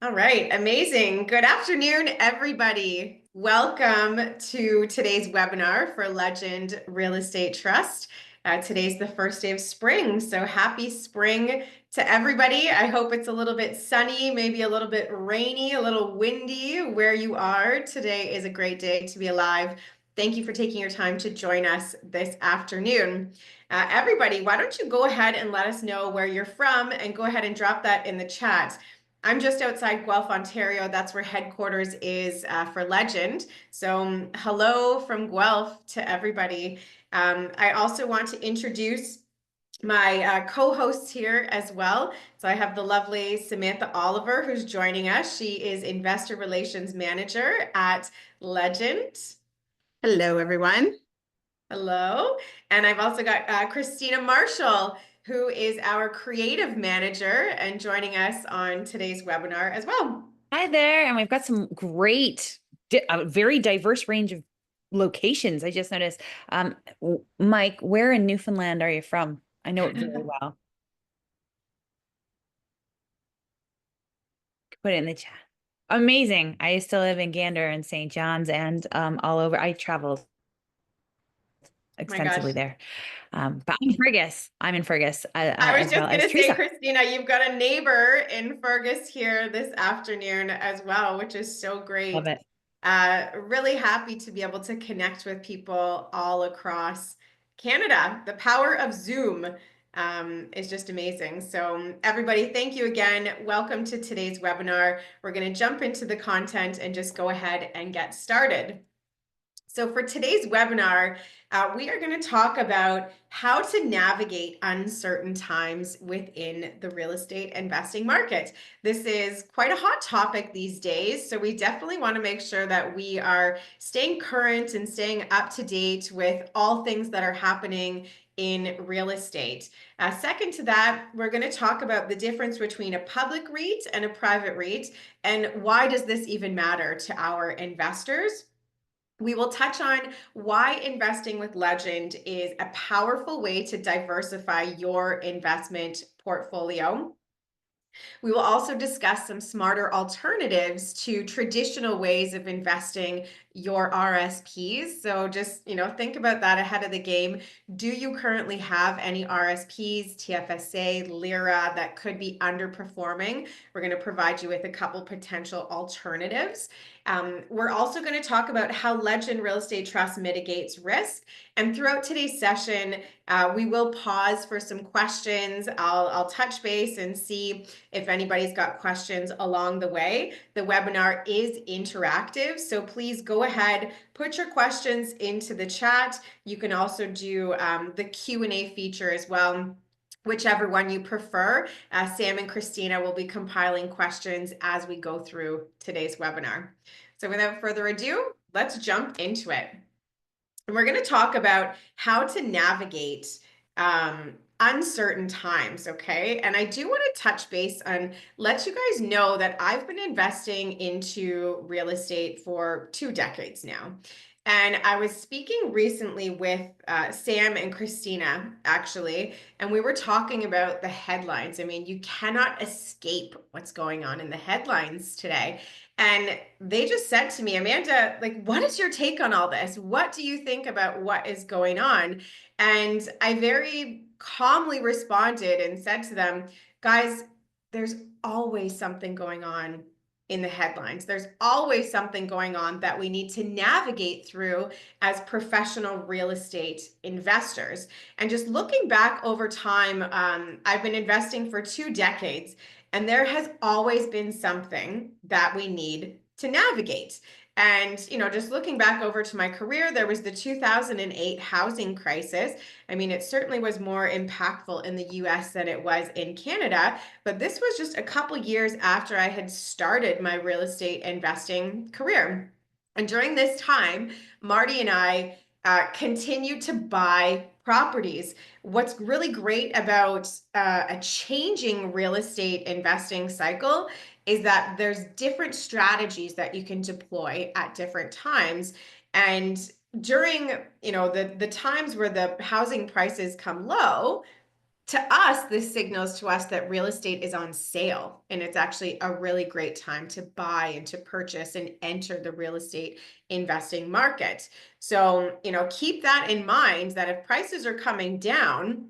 All right, amazing. Good afternoon, everybody. Welcome to today's webinar for Legend Real Estate Trust. Today's the first day of spring, so happy spring to everybody. I hope it's a little bit sunny, maybe a little bit rainy, a little windy where you are. Today is a great day to be alive. Thank you for taking your time to join us this afternoon. Everybody, why don't you go ahead and let us know where you're from and go ahead and drop that in the chat. I'm just outside Guelph, Ontario. That's where headquarters is for Legend. So hello from Guelph to everybody. I also want to introduce my co-hosts here as well. So I have the lovely Samantha Oliver who's joining us. She is Investor Relations Manager at Legend. Hello, everyone. Hello. And I've also got Christina Marshall, who is our creative manager and joining us on today's webinar as well. Hi there, and we've got some great, a very diverse range of locations. I just noticed. Mike, where in Newfoundland are you from? I know it very well. Put it in the chat. Amazing. I used to live in Gander and St. John's and all over. I traveled extensively there. But I'm Fergus. I'm in Fergus. I was as just well going as to say, Teresa. Christina, you've got a neighbor in Fergus here this afternoon as well, which is so great. Love it. Really happy to be able to connect with people all across Canada. The power of Zoom is just amazing. So everybody, thank you again. Welcome to today's webinar. We're going to jump into the content and just go ahead and get started. So for today's webinar, we are going to talk about how to navigate uncertain times within the real estate investing market. This is quite a hot topic these days, so we definitely want to make sure that we are staying current and staying up to date with all things that are happening in real estate. Second to that, we're going to talk about the difference between a public REIT and a private REIT, and why does this even matter to our investors? We will touch on why investing with Legend is a powerful way to diversify your investment portfolio. We will also discuss some smarter alternatives to traditional ways of investing your RSPs. So just, think about that ahead of the game. Do you currently have any RSPs, TFSA, LIRA that could be underperforming? We're going to provide you with a couple potential alternatives. We're also going to talk about how Legend Real Estate Trust mitigates risk. And throughout today's session, we will pause for some questions. I'll touch base and see if anybody's got questions along the way. The webinar is interactive, so please go ahead, put your questions into the chat. You can also do the Q&A feature as well. Whichever one you prefer, Sam and Christina will be compiling questions as we go through today's webinar. So without further ado, let's jump into it. And we're going to talk about how to navigate uncertain times, okay? And I do want to touch base on, let you guys know that I've been investing into real estate for 2 decades now. And I was speaking recently with Sam and Christina, actually, and we were talking about the headlines. I mean, you cannot escape what's going on in the headlines today. And they just said to me, Amanda, like, what is your take on all this? What do you think about what is going on? And I very calmly responded and said to them, guys, there's always something going on in the headlines. There's always something going on that we need to navigate through as professional real estate investors. And just looking back over time, I've been investing for 2 decades, and there has always been something that we need to navigate. And, just looking back over to my career, there was the 2008 housing crisis. I mean, it certainly was more impactful in the US than it was in Canada, but this was just a couple years after I had started my real estate investing career. And during this time, Marty and I continued to buy properties. What's really great about a changing real estate investing cycle is that there's different strategies that you can deploy at different times. And during, the times where the housing prices come low, to us, this signals to us that real estate is on sale, and it's actually a really great time to buy and to purchase and enter the real estate investing market. So, keep that in mind that if prices are coming down,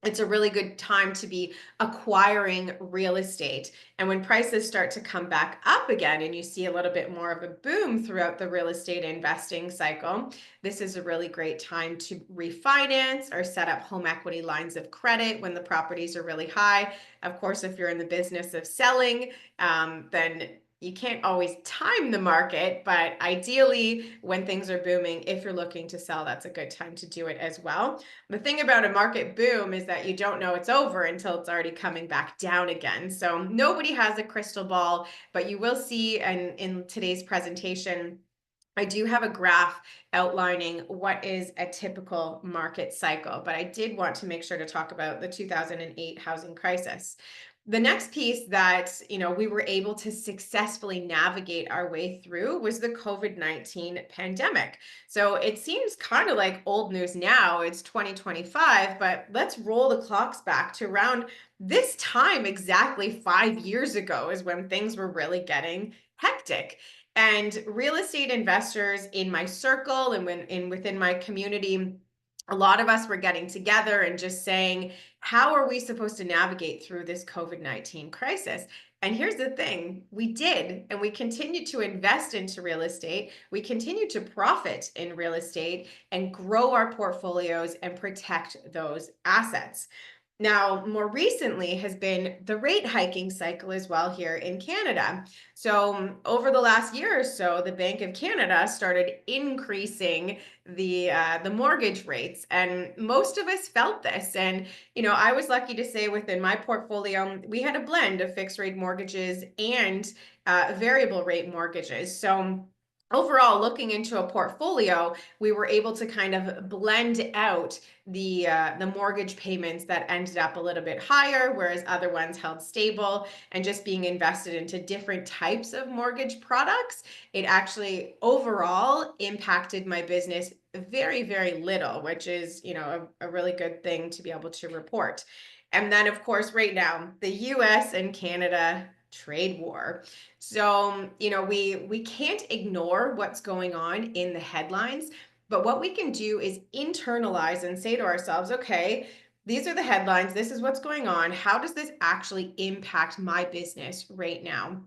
it's a really good time to be acquiring real estate. And when prices start to come back up again and you see a little bit more of a boom throughout the real estate investing cycle, this is a really great time to refinance or set up home equity lines of credit when the properties are really high. Of course, if you're in the business of selling, then you can't always time the market, but ideally, when things are booming, if you're looking to sell, that's a good time to do it as well. The thing about a market boom is that you don't know it's over until it's already coming back down again. So nobody has a crystal ball, but you will see, and in today's presentation, I do have a graph outlining what is a typical market cycle, but I did want to make sure to talk about the 2008 housing crisis. The next piece that, we were able to successfully navigate our way through was the COVID-19 pandemic. So it seems kind of like old news now, it's 2025, but let's roll the clocks back to around this time exactly 5 years ago is when things were really getting hectic. And real estate investors in my circle and within my community, a lot of us were getting together and just saying, how are we supposed to navigate through this COVID-19 crisis? And here's the thing, we did, and we continued to invest into real estate. We continued to profit in real estate and grow our portfolios and protect those assets. Now, more recently has been the rate hiking cycle as well here in Canada. So over the last year or so, the Bank of Canada started increasing the mortgage rates, and most of us felt this. And I was lucky to say within my portfolio, we had a blend of fixed rate mortgages and variable rate mortgages. So overall, looking into a portfolio, we were able to kind of blend out the mortgage payments that ended up a little bit higher, whereas other ones held stable. And just being invested into different types of mortgage products, it actually overall impacted my business very, very little, which is, a really good thing to be able to report. And then, of course, right now, the US and Canada trade war. So, we can't ignore what's going on in the headlines, but what we can do is internalize and say to ourselves, okay, these are the headlines, this is what's going on. How does this actually impact my business right now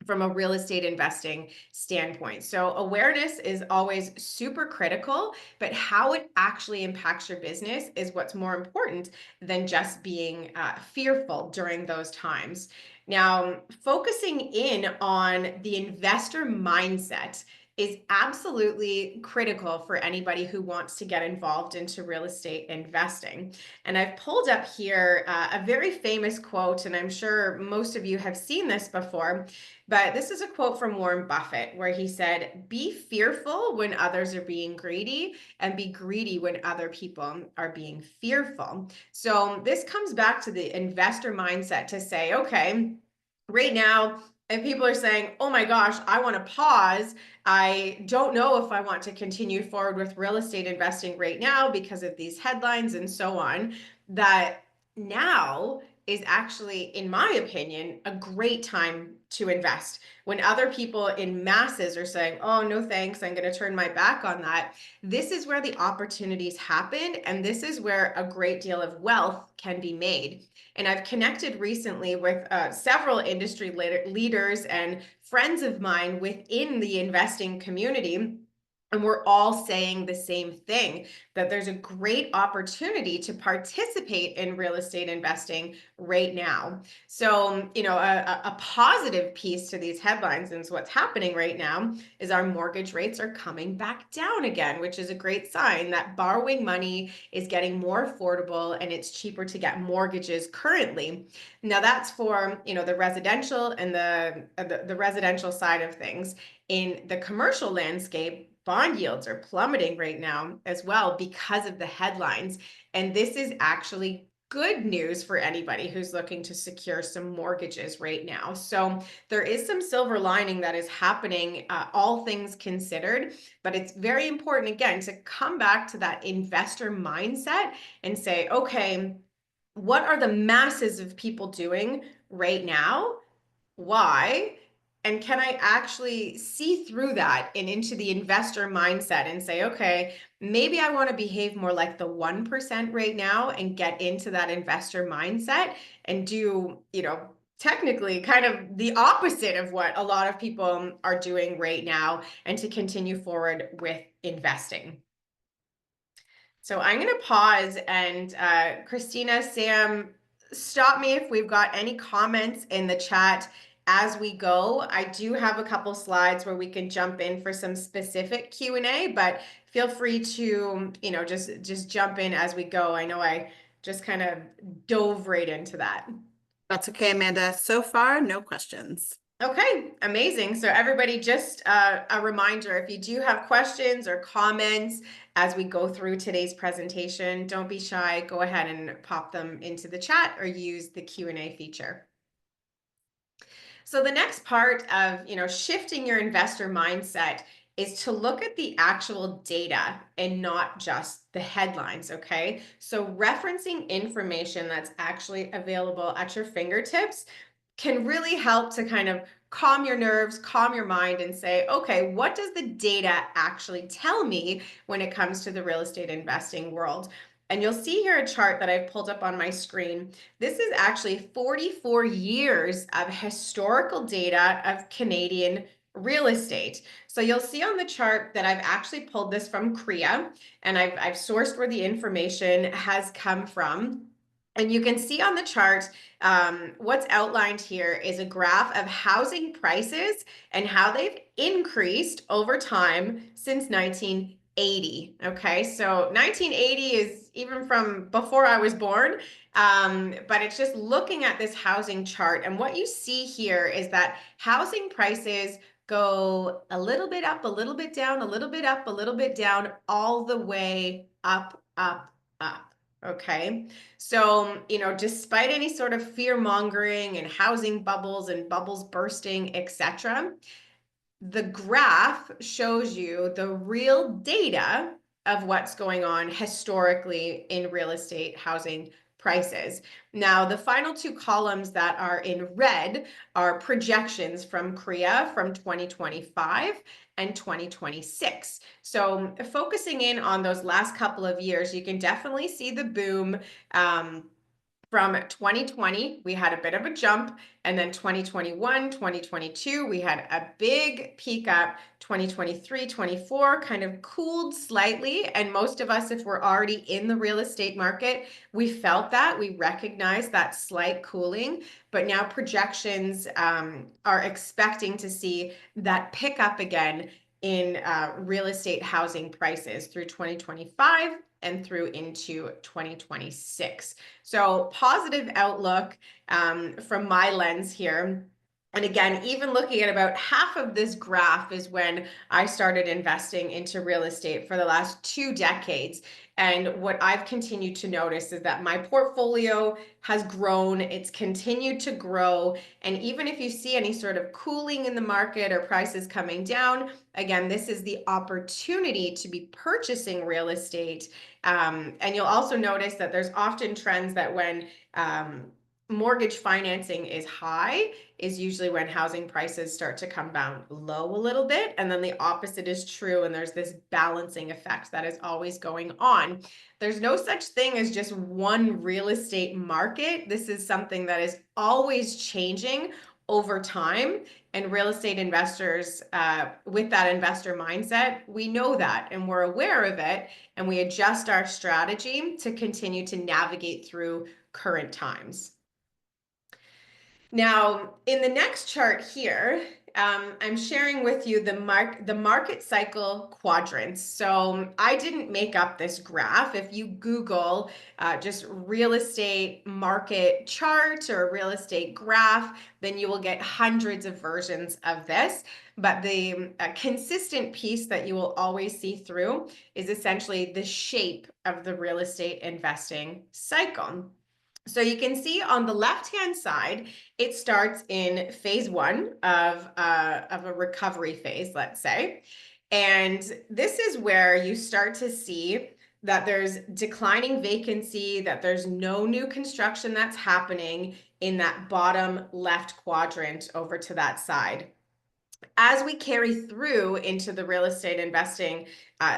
from a real estate investing standpoint? So awareness is always super critical, but how it actually impacts your business is what's more important than just being fearful during those times. Now, focusing in on the investor mindset is absolutely critical for anybody who wants to get involved into real estate investing. And I've pulled up here a very famous quote, and I'm sure most of you have seen this before, but this is a quote from Warren Buffett where he said, "Be fearful when others are being greedy, and be greedy when other people are being fearful." So this comes back to the investor mindset to say, okay, right now, if people are saying, oh my gosh, I want to pause, I don't know if I want to continue forward with real estate investing right now because of these headlines and so on, that now is actually, in my opinion, a great time to invest. When other people in masses are saying, oh, no thanks, I'm going to turn my back on that, this is where the opportunities happen. And this is where a great deal of wealth can be made. And I've connected recently with several industry leaders and friends of mine within the investing community. And we're all saying the same thing, that there's a great opportunity to participate in real estate investing right now. So, a positive piece to these headlines and what's happening right now is our mortgage rates are coming back down again, which is a great sign that borrowing money is getting more affordable and it's cheaper to get mortgages currently. Now that's for, the residential and the residential side of things. In the commercial landscape, bond yields are plummeting right now as well because of the headlines. And this is actually good news for anybody who's looking to secure some mortgages right now. So there is some silver lining that is happening, all things considered, but it's very important, again, to come back to that investor mindset and say, okay, what are the masses of people doing right now? Why? And can I actually see through that and into the investor mindset and say, okay, maybe I want to behave more like the 1% right now and get into that investor mindset and do, technically kind of the opposite of what a lot of people are doing right now, and to continue forward with investing. So I'm going to pause, and Christina, Sam, stop me if we've got any comments in the chat as we go. I do have a couple slides where we can jump in for some specific Q&A, but feel free to, just jump in as we go. I know I just kind of dove right into that. That's okay, Amanda. So far, no questions. Okay, amazing. So everybody, just a reminder, if you do have questions or comments as we go through today's presentation, don't be shy. Go ahead and pop them into the chat or use the Q&A feature. So the next part of, shifting your investor mindset is to look at the actual data and not just the headlines, okay? So referencing information that's actually available at your fingertips can really help to kind of calm your nerves, calm your mind, and say, okay, what does the data actually tell me when it comes to the real estate investing world? And you'll see here a chart that I've pulled up on my screen. This is actually 44 years of historical data of Canadian real estate. So you'll see on the chart that I've actually pulled this from CREA, and I've sourced where the information has come from. And you can see on the chart, what's outlined here is a graph of housing prices and how they've increased over time since 1980. Okay, so 1980 is even from before I was born, but it's just looking at this housing chart. And what you see here is that housing prices go a little bit up, a little bit down, a little bit up, a little bit down, all the way up, up, up. Okay. So, despite any sort of fear mongering and housing bubbles and bubbles bursting, etc., the graph shows you the real data of what's going on historically in real estate housing prices. Now, the final two columns that are in red are projections from CREA from 2025 and 2026. So focusing in on those last couple of years, you can definitely see the boom. From 2020, we had a bit of a jump, and then 2021, 2022, we had a big peak up. 2023, 24 kind of cooled slightly, and most of us, if we're already in the real estate market, we felt that, we recognized that slight cooling, but now projections are expecting to see that pick up again in real estate housing prices through 2025 and through into 2026. So positive outlook from my lens here. And again, even looking at about half of this graph is when I started investing into real estate for the last 2 decades. And what I've continued to notice is that my portfolio has grown, it's continued to grow. And even if you see any sort of cooling in the market or prices coming down, again, this is the opportunity to be purchasing real estate. And you'll also notice that there's often trends that when mortgage financing is high is usually when housing prices start to come down low a little bit. And then the opposite is true. And there's this balancing effect that is always going on. There's no such thing as just one real estate market. This is something that is always changing over time. And real estate investors, with that investor mindset, we know that and we're aware of it. And we adjust our strategy to continue to navigate through current times. Now, in the next chart here, I'm sharing with you the market cycle quadrants. So I didn't make up this graph. If you Google just real estate market chart or real estate graph, then you will get hundreds of versions of this. But the consistent piece that you will always see through is essentially the shape of the real estate investing cycle. So you can see on the left-hand side, it starts in phase 1 of a recovery phase, let's say. And this is where you start to see that there's declining vacancy, that there's no new construction that's happening in that bottom left quadrant over to that side. As we carry through into the real estate investing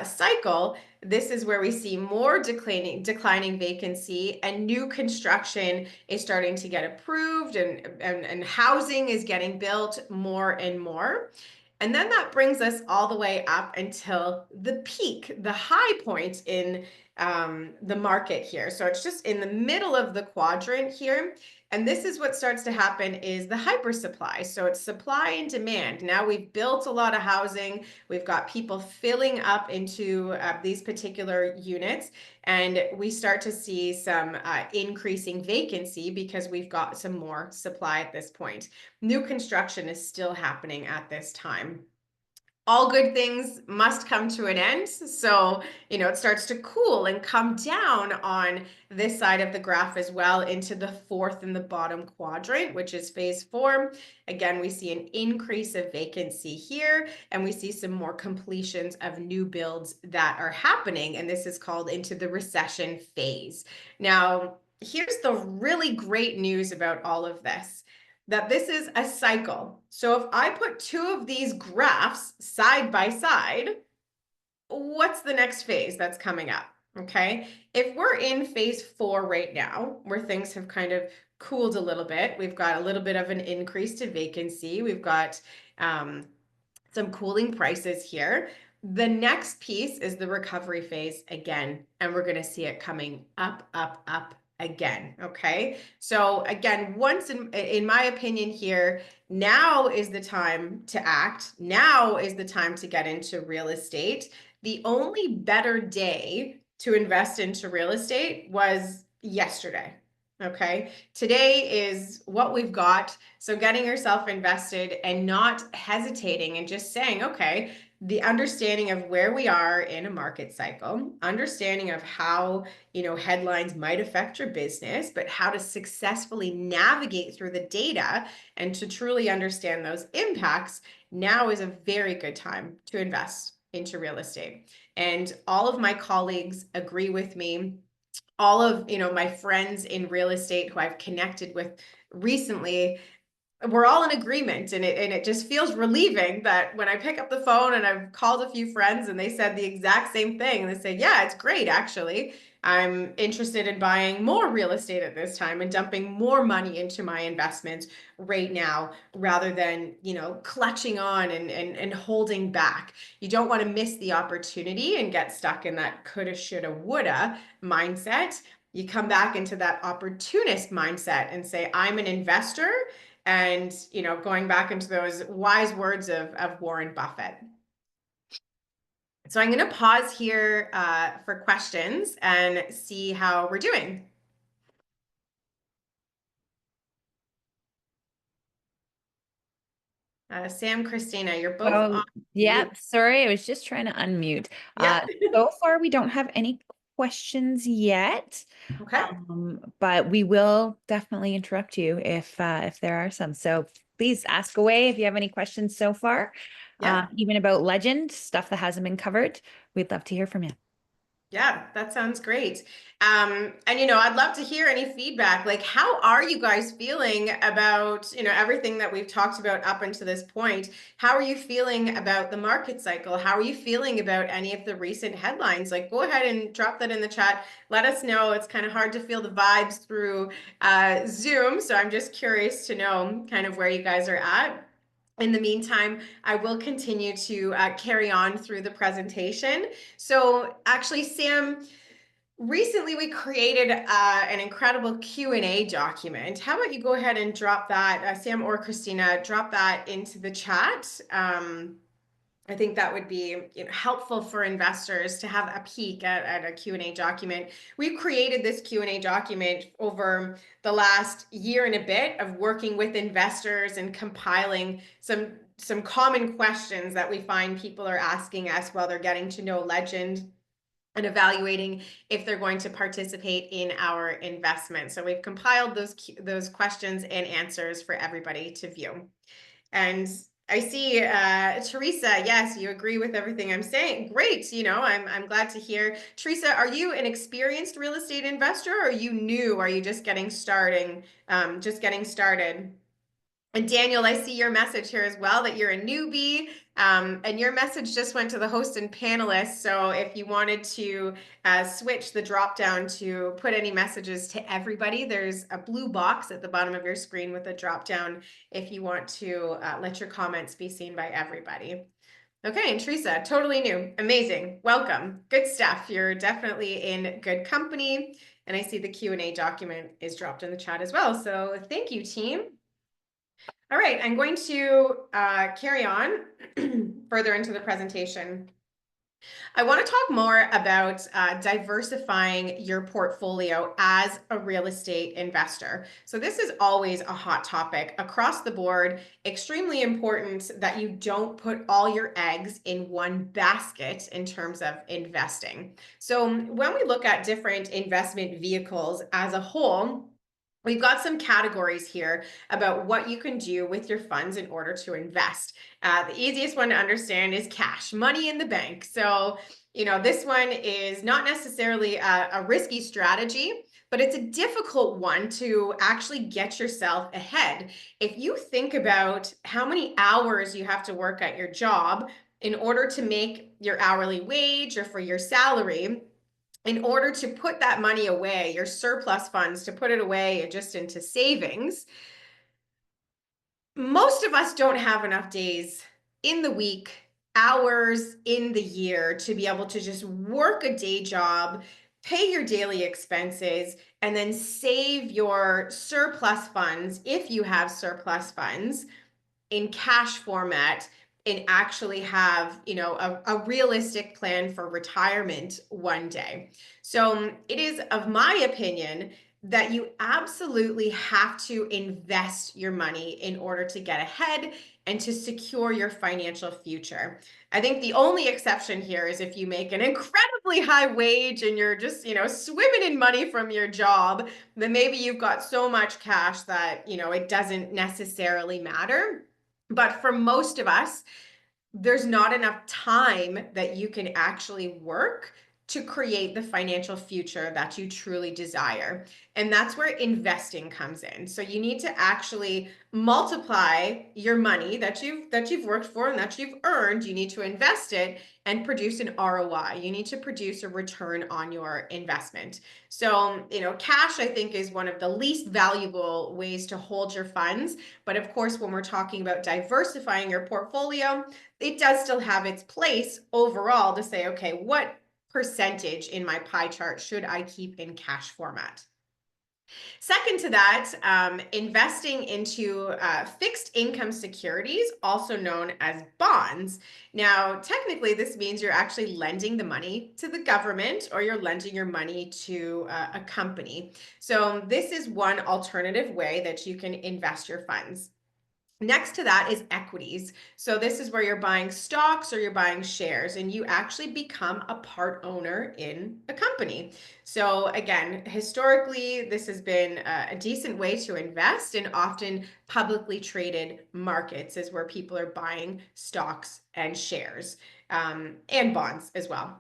cycle, this is where we see more declining vacancy, and new construction is starting to get approved, and housing is getting built more and more. And then that brings us all the way up until the peak, the high point in the market here. So it's just in the middle of the quadrant here. And this is what starts to happen is the hypersupply. So it's supply and demand. Now we've built a lot of housing. We've got people filling up into these particular units. And we start to see some increasing vacancy because we've got some more supply at this point. New construction is still happening at this time. All good things must come to an end. So, it starts to cool and come down on this side of the graph as well into the fourth in the bottom quadrant, which is phase 4. Again, we see an increase of vacancy here, and we see some more completions of new builds that are happening. And this is called into the recession phase. Now, here's the really great news about all of this, that this is a cycle. So if I put two of these graphs side by side, what's the next phase that's coming up? Okay, if we're in phase 4 right now, where things have kind of cooled a little bit, we've got a little bit of an increase to vacancy, we've got some cooling prices here. The next piece is the recovery phase again, and we're going to see it coming up, up, up again. Okay, so again, once in my opinion here, now is the time to act. Now is the time to get into real estate. The only better day to invest into real estate was yesterday. Okay, today is what we've got. So getting yourself invested and not hesitating and just saying, okay, the understanding of where we are in a market cycle, understanding of how, headlines might affect your business, but how to successfully navigate through the data and to truly understand those impacts. Now is a very good time to invest into real estate. And all of my colleagues agree with me. All of, my friends in real estate who I've connected with recently, we're all in agreement, and it just feels relieving that when I pick up the phone, and I've called a few friends and they said the exact same thing, and they say, yeah, it's great, actually. I'm interested in buying more real estate at this time and dumping more money into my investments right now, rather than, clutching on and holding back. You don't want to miss the opportunity and get stuck in that coulda, shoulda, woulda mindset. You come back into that opportunist mindset and say, I'm an investor. And, going back into those wise words of Warren Buffett. So I'm going to pause here for questions and see how we're doing. Sam, Christina, you're both on. Yeah, sorry, I was just trying to unmute. Yeah. So far, we don't have any questions yet. Okay. But we will definitely interrupt you if there are some. So please ask away if you have any questions so far. Yeah. Even about Legend, stuff that hasn't been covered. We'd love to hear from you. Yeah, that sounds great. And, I'd love to hear any feedback. Like, how are you guys feeling about, everything that we've talked about up until this point? How are you feeling about the market cycle? How are you feeling about any of the recent headlines? Like, go ahead and drop that in the chat. Let us know. It's kind of hard to feel the vibes through Zoom. So I'm just curious to know kind of where you guys are at. In the meantime, I will continue to carry on through the presentation. So actually, Sam, recently we created an incredible Q&A document. How about you go ahead and drop that, Sam or Christina, drop that into the chat. I think that would be helpful for investors to have a peek at a Q&A document. We've created this Q&A document over the last year and a bit of working with investors and compiling some common questions that we find people are asking us while they're getting to know Legend and evaluating if they're going to participate in our investment. So we've compiled those questions and answers for everybody to view. And I see, Teresa, yes, you agree with everything I'm saying. Great, I'm glad to hear. Teresa, are you an experienced real estate investor or are you new? Are you just getting started? And Daniel, I see your message here as well that you're a newbie. And your message just went to the host and panelists. So if you wanted to switch the drop down to put any messages to everybody, there's a blue box at the bottom of your screen with a drop down if you want to let your comments be seen by everybody. Okay, and Teresa, totally new. Amazing. Welcome. Good stuff. You're definitely in good company. And I see the Q&A document is dropped in the chat as well. So thank you, team. All right, I'm going to carry on further into the presentation. I want to talk more about diversifying your portfolio as a real estate investor. So this is always a hot topic across the board, extremely important that you don't put all your eggs in one basket in terms of investing. So when we look at different investment vehicles as a whole, we've got some categories here about what you can do with your funds in order to invest. The easiest one to understand is cash, money in the bank. So, this one is not necessarily a risky strategy, but it's a difficult one to actually get yourself ahead. If you think about how many hours you have to work at your job in order to make your hourly wage or for your salary, in order to put that money away, your surplus funds, to put it away just into savings, most of us don't have enough days in the week, hours in the year to be able to just work a day job, pay your daily expenses, and then save your surplus funds, if you have surplus funds, in cash format and actually have a realistic plan for retirement one day. So it is of my opinion that you absolutely have to invest your money in order to get ahead and to secure your financial future. I think the only exception here is if you make an incredibly high wage and you're just, swimming in money from your job, then maybe you've got so much cash that, it doesn't necessarily matter. But for most of us, there's not enough time that you can actually work to create the financial future that you truly desire. And that's where investing comes in. So you need to actually multiply your money that you've worked for and that you've earned. You need to invest it and produce an ROI. You need to produce a return on your investment. So, cash, I think, is one of the least valuable ways to hold your funds. But of course, when we're talking about diversifying your portfolio, it does still have its place overall to say, okay, what percentage in my pie chart should I keep in cash format? Second to that, investing into fixed income securities, also known as bonds. Now, technically, this means you're actually lending the money to the government or you're lending your money to a company. So this is one alternative way that you can invest your funds. Next to that is equities. So this is where you're buying stocks or you're buying shares and you actually become a part owner in a company. So again, historically, this has been a decent way to invest, and often publicly traded markets is where people are buying stocks and shares, and bonds as well.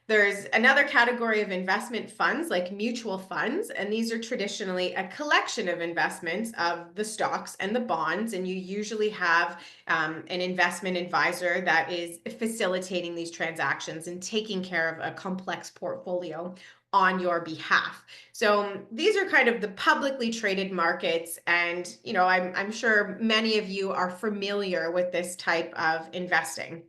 There's another category of investment funds like mutual funds, and these are traditionally a collection of investments of the stocks and the bonds, and you usually have an investment advisor that is facilitating these transactions and taking care of a complex portfolio on your behalf. So these are kind of the publicly traded markets, and I'm sure many of you are familiar with this type of investing.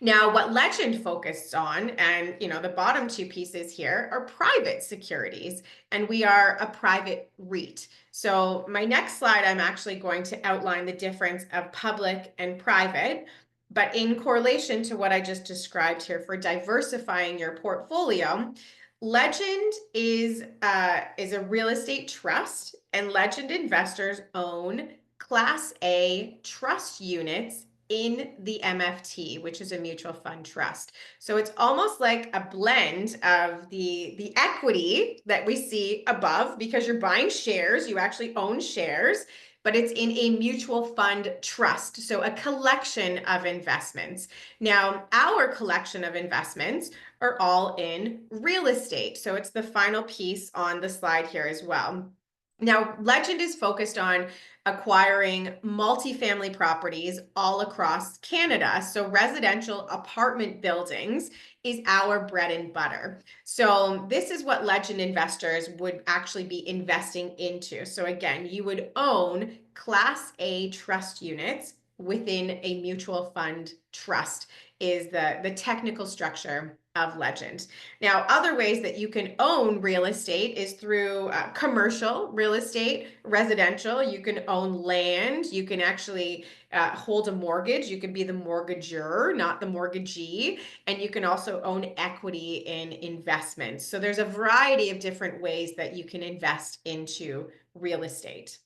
Now, what Legend focused on, and the bottom two pieces here, are private securities, and we are a private REIT. So my next slide, I'm actually going to outline the difference of public and private, but in correlation to what I just described here for diversifying your portfolio, Legend is a real estate trust, and Legend investors own Class A trust units in the MFT, which is a mutual fund trust. So it's almost like a blend of the equity that we see above, because you're buying shares, you actually own shares, but it's in a mutual fund trust, so a collection of investments. Now, our collection of investments are all in real estate. So it's the final piece on the slide here as well. Now, Legend is focused on acquiring multifamily properties all across Canada. So residential apartment buildings is our bread and butter. So this is what Legend investors would actually be investing into. So again, you would own Class A trust units within a mutual fund trust is the technical structure of Legend. Now, other ways that you can own real estate is through commercial real estate, residential. You can own land. You can actually hold a mortgage. You can be the mortgagor, not the mortgagee. And you can also own equity in investments. So there's a variety of different ways that you can invest into real estate.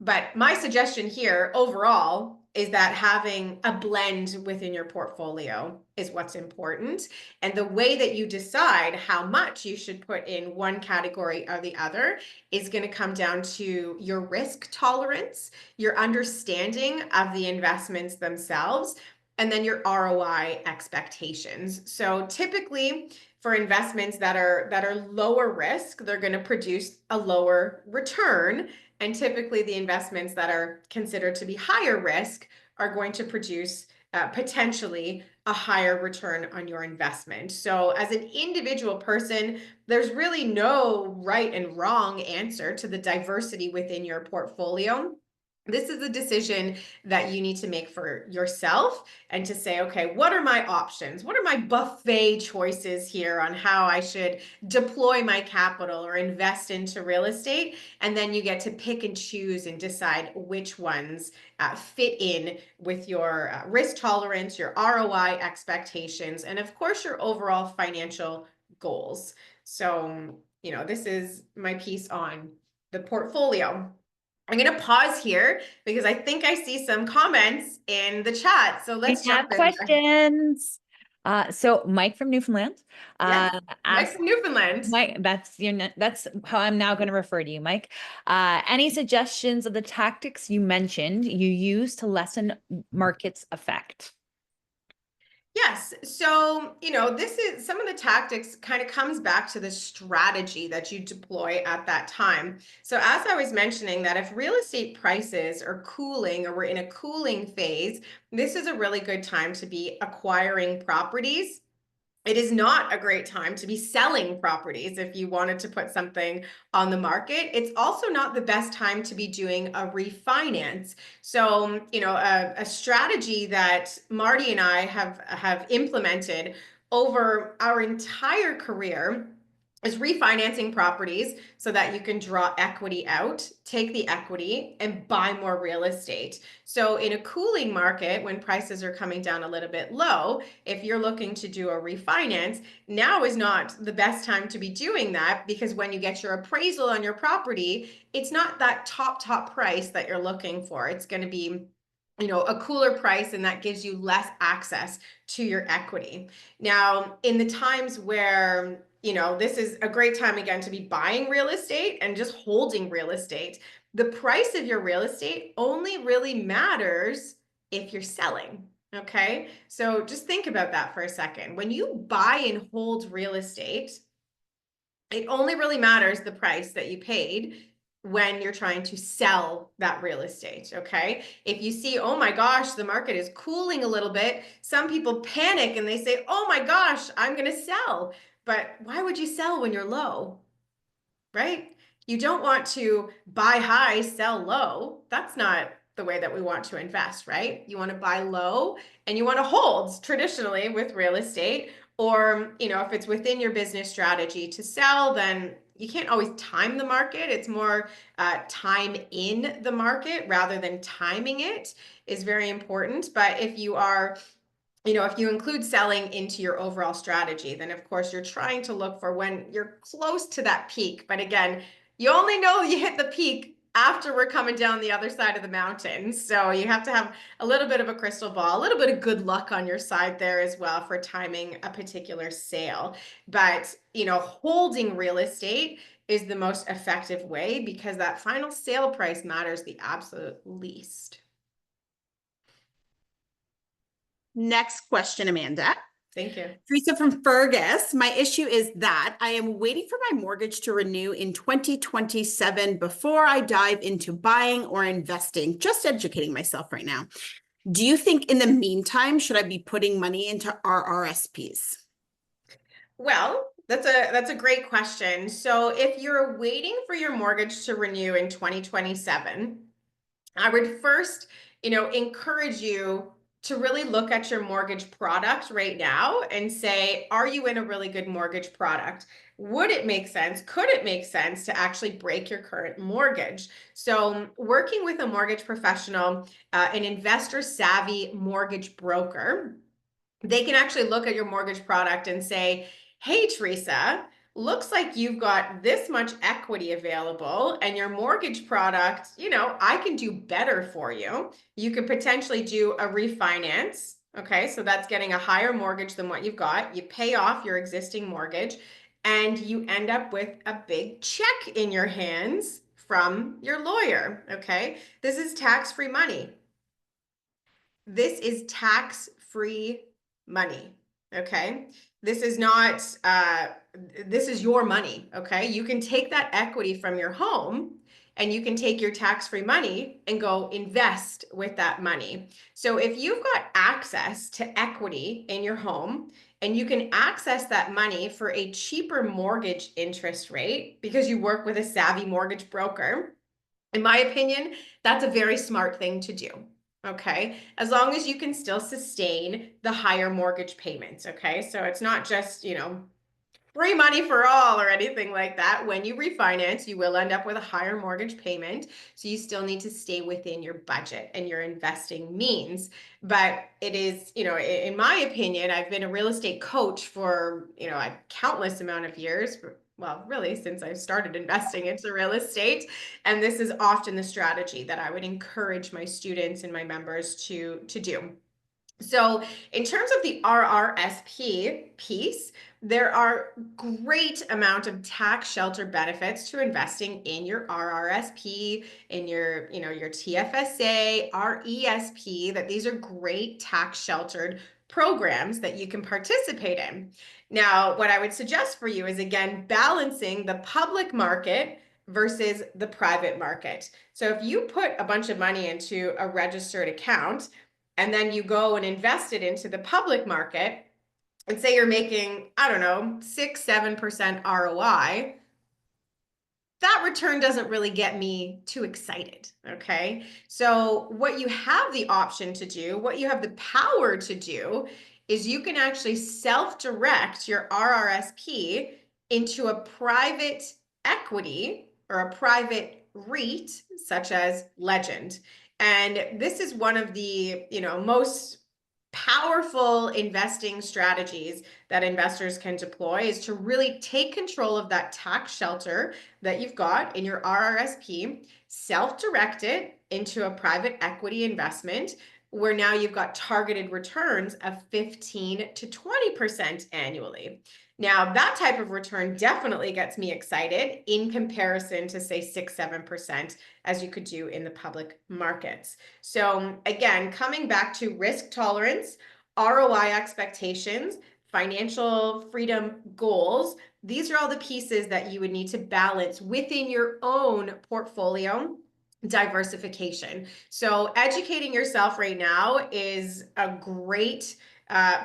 But my suggestion here overall is that having a blend within your portfolio is what's important. And the way that you decide how much you should put in one category or the other is going to come down to your risk tolerance, your understanding of the investments themselves, and then your ROI expectations. So typically for investments that are lower risk, they're going to produce a lower return. And typically the investments that are considered to be higher risk are going to produce potentially a higher return on your investment. So as an individual person, there's really no right and wrong answer to the diversity within your portfolio. This is a decision that you need to make for yourself and to say, okay, what are my options? What are my buffet choices here on how I should deploy my capital or invest into real estate? And then you get to pick and choose and decide which ones fit in with your risk tolerance, your ROI expectations, and of course, your overall financial goals. So, this is my piece on the portfolio. I'm going to pause here because I think I see some comments in the chat. So let's We have jump in there. questions. So Mike from Newfoundland Yes, Mike asked, from Newfoundland. Mike, that's how I'm now going to refer to you, Mike. Any suggestions of the tactics you mentioned you use to lessen market's effect? Yes. So, this is some of the tactics kind of comes back to the strategy that you deploy at that time. So, as I was mentioning, that if real estate prices are cooling or we're in a cooling phase, this is a really good time to be acquiring properties. It is not a great time to be selling properties if you wanted to put something on the market. It's also not the best time to be doing a refinance. So, a strategy that Marty and I have implemented over our entire career is refinancing properties so that you can draw equity out, take the equity, and buy more real estate. So in a cooling market, when prices are coming down a little bit low, if you're looking to do a refinance, now is not the best time to be doing that, because when you get your appraisal on your property, it's not that top price that you're looking for. It's going to be a cooler price, and that gives you less access to your equity. Now, in the times where this is a great time again to be buying real estate and just holding real estate. The price of your real estate only really matters if you're selling. Okay. So just think about that for a second. When you buy and hold real estate, it only really matters the price that you paid when you're trying to sell that real estate. Okay. If you see, oh my gosh, the market is cooling a little bit, some people panic and they say, oh my gosh, I'm going to sell. But why would you sell when you're low? Right? You don't want to buy high, sell low. That's not the way that we want to invest, right? You want to buy low and you want to hold traditionally with real estate. Or, if it's within your business strategy to sell, then you can't always time the market. It's more time in the market rather than timing it is very important. But if you are if you include selling into your overall strategy, then of course you're trying to look for when you're close to that peak. But again, you only know you hit the peak after we're coming down the other side of the mountain. So you have to have a little bit of a crystal ball, a little bit of good luck on your side there as well for timing a particular sale. But, holding real estate is the most effective way because that final sale price matters the absolute least. Next question, Amanda. Thank you. Teresa from Fergus. My issue is that I am waiting for my mortgage to renew in 2027 before I dive into buying or investing. Just educating myself right now. Do you think in the meantime, should I be putting money into RRSPs? Well, that's a great question. So if you're waiting for your mortgage to renew in 2027, I would first, encourage you to really look at your mortgage product right now and say, are you in a really good mortgage product? Would it make sense? Could it make sense to actually break your current mortgage? So working with a mortgage professional, an investor savvy mortgage broker, they can actually look at your mortgage product and say, hey, Teresa, looks like you've got this much equity available and your mortgage product, I can do better for you. You could potentially do a refinance. Okay, so that's getting a higher mortgage than what you've got. You pay off your existing mortgage and you end up with a big check in your hands from your lawyer. Okay, this is tax-free money. This is tax-free money. Okay. This is not, this is your money. Okay. You can take that equity from your home and you can take your tax-free money and go invest with that money. So if you've got access to equity in your home and you can access that money for a cheaper mortgage interest rate because you work with a savvy mortgage broker, in my opinion, that's a very smart thing to do. Okay, as long as you can still sustain the higher mortgage payments. Okay, so it's not just, free money for all or anything like that. When you refinance, you will end up with a higher mortgage payment. So you still need to stay within your budget and your investing means. But it is, in my opinion, I've been a real estate coach for, a countless amount of years. Well, really, since I started investing into real estate. And this is often the strategy that I would encourage my students and my members to do. So in terms of the RRSP piece, there are great amount of tax shelter benefits to investing in your RRSP, in your, your TFSA, RESP, that these are great tax sheltered programs that you can participate in. Now, what I would suggest for you is, again, balancing the public market versus the private market. So if you put a bunch of money into a registered account, and then you go and invest it into the public market, and say you're making, I don't know, 6-7% ROI, that return doesn't really get me too excited. Okay. So what you have the option to do, what you have the power to do, is you can actually self-direct your RRSP into a private equity or a private REIT, such as Legend. And this is one of the, most powerful investing strategies that investors can deploy, is to really take control of that tax shelter that you've got in your RRSP, self-direct it into a private equity investment where now you've got targeted returns of 15 to 20% annually. Now, that type of return definitely gets me excited in comparison to, say, 6-7% as you could do in the public markets. So again, coming back to risk tolerance, ROI expectations, financial freedom goals, these are all the pieces that you would need to balance within your own portfolio diversification. So educating yourself right now is a great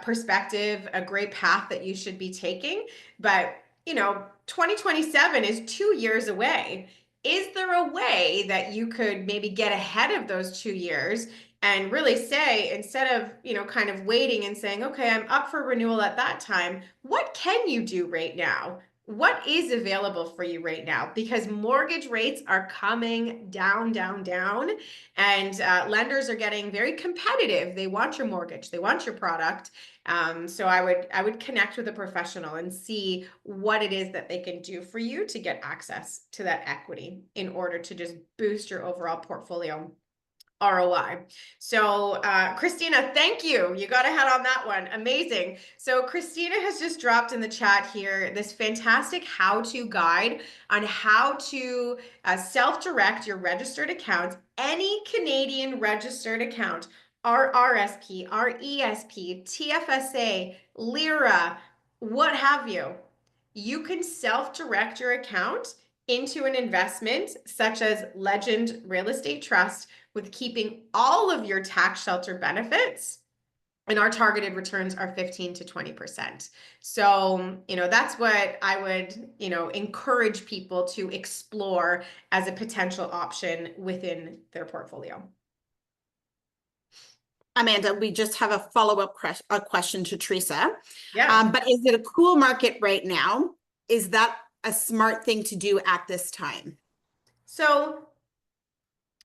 perspective, a great path that you should be taking. But, 2027 is 2 years away. Is there a way that you could maybe get ahead of those 2 years and really say, instead of, kind of waiting and saying, okay, I'm up for renewal at that time, what can you do right now? what is available for you right now, because mortgage rates are coming down, down, down, and lenders are getting very competitive. They want your mortgage, they want your product. So I would connect with a professional and see what it is that they can do for you to get access to that equity in order to just boost your overall portfolio ROI. So, Christina, thank you. You got ahead on that one. Amazing. So, Christina has just dropped in the chat here this fantastic how-to guide on how to self-direct your registered accounts, any Canadian registered account, our RSP, our ESP, TFSA, LIRA, what have you. You can self-direct your account into an investment such as Legend Real Estate Trust, with keeping all of your tax shelter benefits, and our targeted returns are 15 to 20%. So, that's what I would, encourage people to explore as a potential option within their portfolio. Amanda, we just have a follow-up question to Teresa. Yeah. But is it a cool market right now? Is that a smart thing to do at this time? So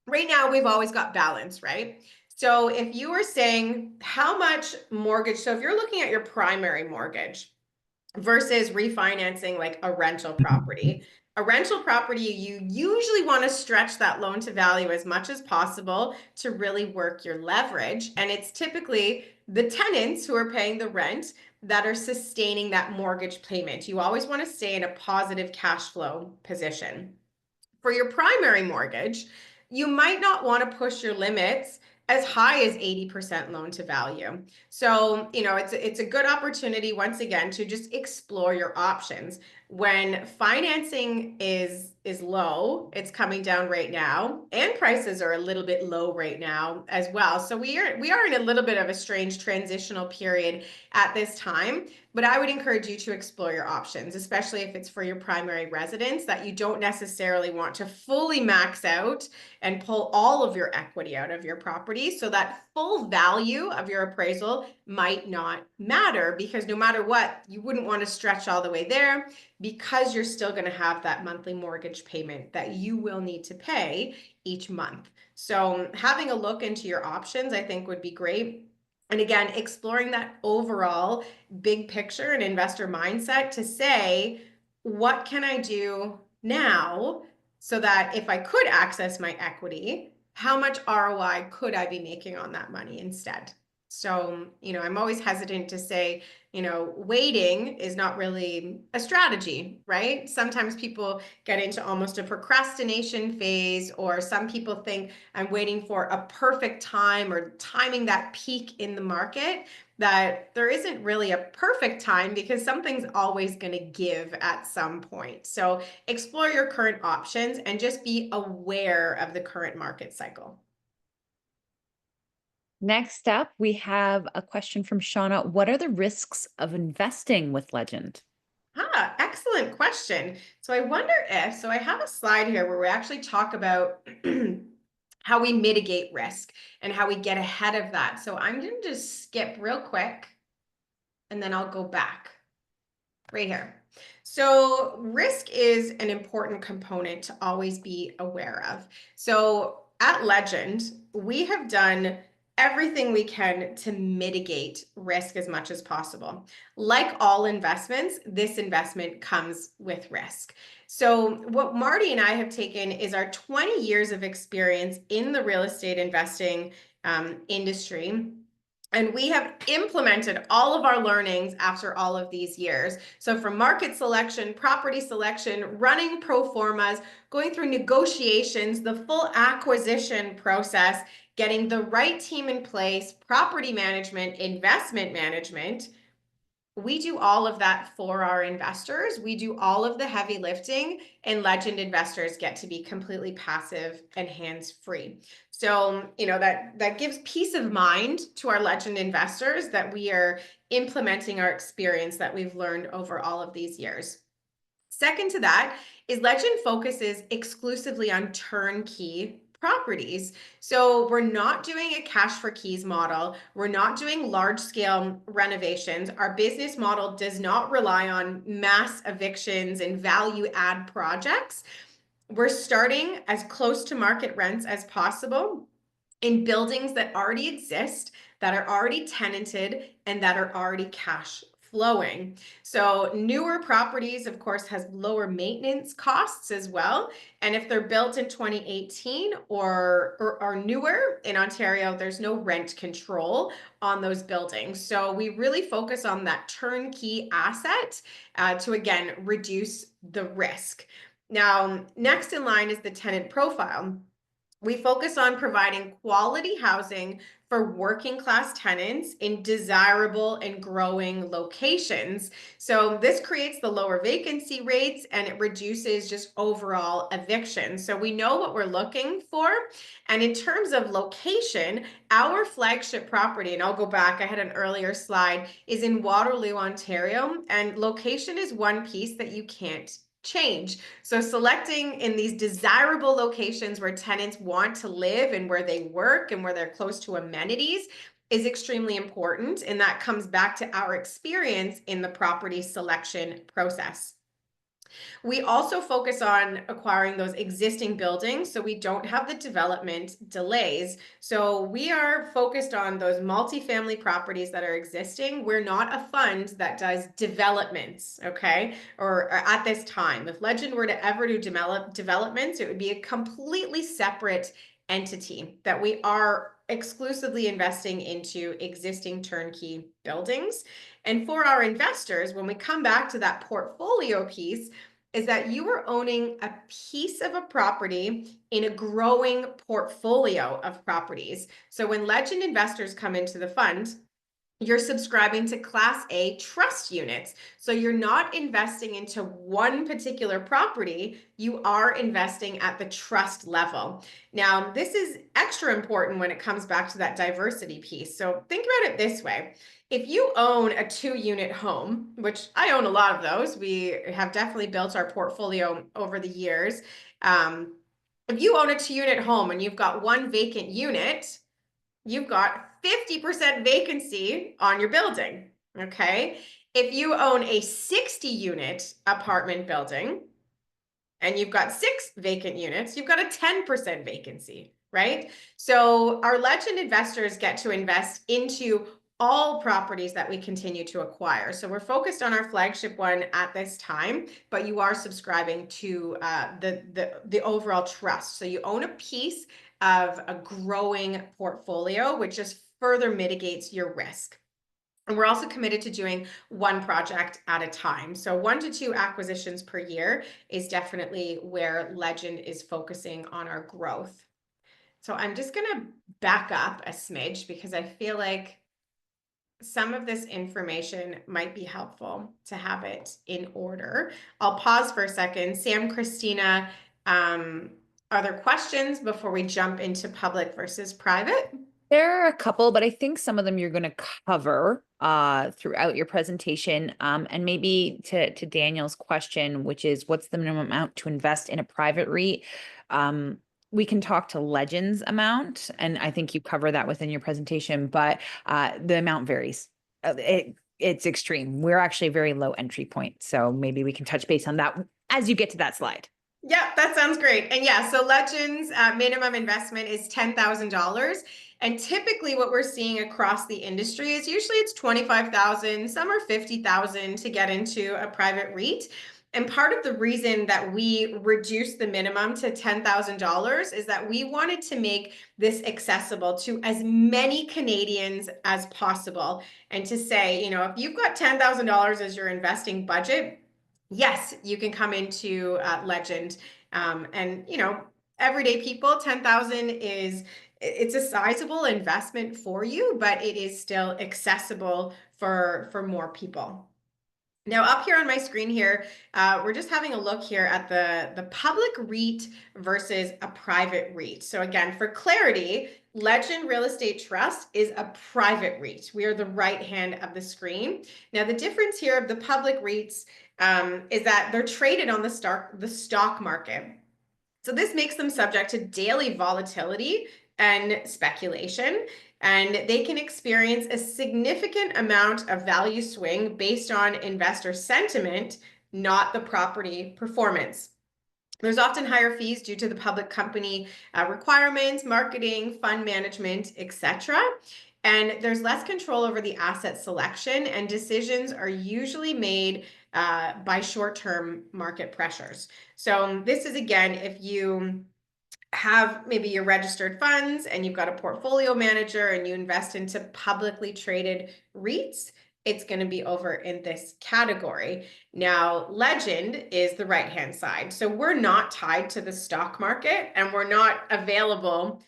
right now we've always got balance, right? So if you are saying how much mortgage, so if you're looking at your primary mortgage versus refinancing like a rental property, you usually want to stretch that loan to value as much as possible to really work your leverage. And it's typically the tenants who are paying the rent that are sustaining that mortgage payment. You always want to stay in a positive cash flow position. For your primary mortgage, you might not want to push your limits as high as 80% loan to value. So, it's a good opportunity once again to just explore your options. When financing is low, it's coming down right now, and prices are a little bit low right now as well. So we are in a little bit of a strange transitional period at this time, but I would encourage you to explore your options, especially if it's for your primary residence that you don't necessarily want to fully max out and pull all of your equity out of your property. So that full value of your appraisal might not matter, because no matter what, you wouldn't want to stretch all the way there, because you're still going to have that monthly mortgage payment that you will need to pay each month. So having a look into your options, I think, would be great. And again, exploring that overall big picture and investor mindset to say, what can I do now so that if I could access my equity, how much ROI could I be making on that money instead? So, I'm always hesitant to say, waiting is not really a strategy, right? Sometimes people get into almost a procrastination phase, or some people think I'm waiting for a perfect time or timing that peak in the market. That there isn't really a perfect time, because something's always going to give at some point. So explore your current options and just be aware of the current market cycle. Next up, we have a question from Shauna. What are the risks of investing with Legend? Excellent question. So I wonder if, so I have a slide here where we actually talk about how we mitigate risk and how we get ahead of that. So I'm going to just skip real quick, and then I'll go back right here. So risk is an important component to always be aware of. So at Legend, we have done everything we can to mitigate risk as much as possible. Like all investments, this investment comes with risk. So what Marty and I have taken is our 20 years of experience in the real estate investing industry. And we have implemented all of our learnings after all of these years. So from market selection, property selection, running pro formas, going through negotiations, the full acquisition process, getting the right team in place, property management, investment management. We do all of that for our investors. We do all of the heavy lifting, and Legend investors get to be completely passive and hands-free. So, that gives peace of mind to our Legend investors that we are implementing our experience that we've learned over all of these years. Second to that is Legend focuses exclusively on turnkey properties. So we're not doing a cash for keys model. We're not doing large scale renovations. Our business model does not rely on mass evictions and value add projects. We're starting as close to market rents as possible in buildings that already exist, that are already tenanted, and that are already cash flowing. So newer properties, of course, has lower maintenance costs as well. And if they're built in 2018 or newer in Ontario, there's no rent control on those buildings. So we really focus on that turnkey asset to, again, reduce the risk. Now, next in line is the tenant profile. We focus on providing quality housing for working class tenants in desirable and growing locations. So this creates the lower vacancy rates and it reduces just overall eviction. So we know what we're looking for. And in terms of location, our flagship property, and I'll go back, I had an earlier slide, is in Waterloo, Ontario. And location is one piece that you can't change. So selecting in these desirable locations where tenants want to live and where they work and where they're close to amenities is extremely important. And that comes back to our experience in the property selection process. We also focus on acquiring those existing buildings so we don't have the development delays. So we are focused on those multifamily properties that are existing. We're not a fund that does developments, okay? Or at this time, if Legend were to ever do developments, it would be a completely separate entity that we are exclusively investing into existing turnkey buildings. And for our investors, when we come back to that portfolio piece, is that you are owning a piece of a property in a growing portfolio of properties. So when Legend investors come into the fund, you're subscribing to Class A trust units. So you're not investing into one particular property, you are investing at the trust level. Now, this is extra important when it comes back to that diversity piece. So think about it this way. If you own a 2-unit home, which I own a lot of those, we have definitely built our portfolio over the years. If you own a 2-unit home and you've got one vacant unit, you've got 50% vacancy on your building, okay? If you own a 60-unit apartment building and you've got 6 vacant units, you've got a 10% vacancy, right? So our Legend investors get to invest into all properties that we continue to acquire. So we're focused on our flagship one at this time, but you are subscribing to the overall trust. So you own a piece of a growing portfolio, which just further mitigates your risk. And we're also committed to doing one project at a time. So 1 to 2 acquisitions per year is definitely where Legend is focusing on our growth. So I'm just going to back up a smidge because I feel like some of this information might be helpful to have it in order. I'll pause for a second. Sam, Christina, are there questions before we jump into public versus private? There are a couple, but I think some of them you're going to cover throughout your presentation. And maybe to Daniel's question, which is what's the minimum amount to invest in a private REIT? We can talk to Legend's amount, and I think you cover that within your presentation, but the amount varies. It's extreme. We're actually a very low entry point. So maybe we can touch base on that as you get to that slide. Yeah, that sounds great. And yeah, so Legend's minimum investment is $10,000. And typically what we're seeing across the industry is usually it's 25,000, some are 50,000 to get into a private REIT. And part of the reason that we reduced the minimum to $10,000 is that we wanted to make this accessible to as many Canadians as possible. And to say, you know, if you've got $10,000 as your investing budget, yes, you can come into Legend. And, you know, everyday people, 10,000 it's a sizable investment for you, but it is still accessible for more people. Now up here on my screen here, we're just having a look here at the public REIT versus a private REIT. So again, for clarity, Legend Real Estate Trust is a private REIT. We are the right hand of the screen. Now the difference here of the public REITs is that they're traded on the stock market. So this makes them subject to daily volatility and speculation, and they can experience a significant amount of value swing based on investor sentiment, not the property performance. There's often higher fees due to the public company requirements, marketing, fund management, etc. And there's less control over the asset selection, and decisions are usually made by short-term market pressures. So this is, again, if you have maybe your registered funds and you've got a portfolio manager and you invest into publicly traded REITs, it's going to be over in this category. Now, Legend is the right-hand side. So we're not tied to the stock market, and we're not available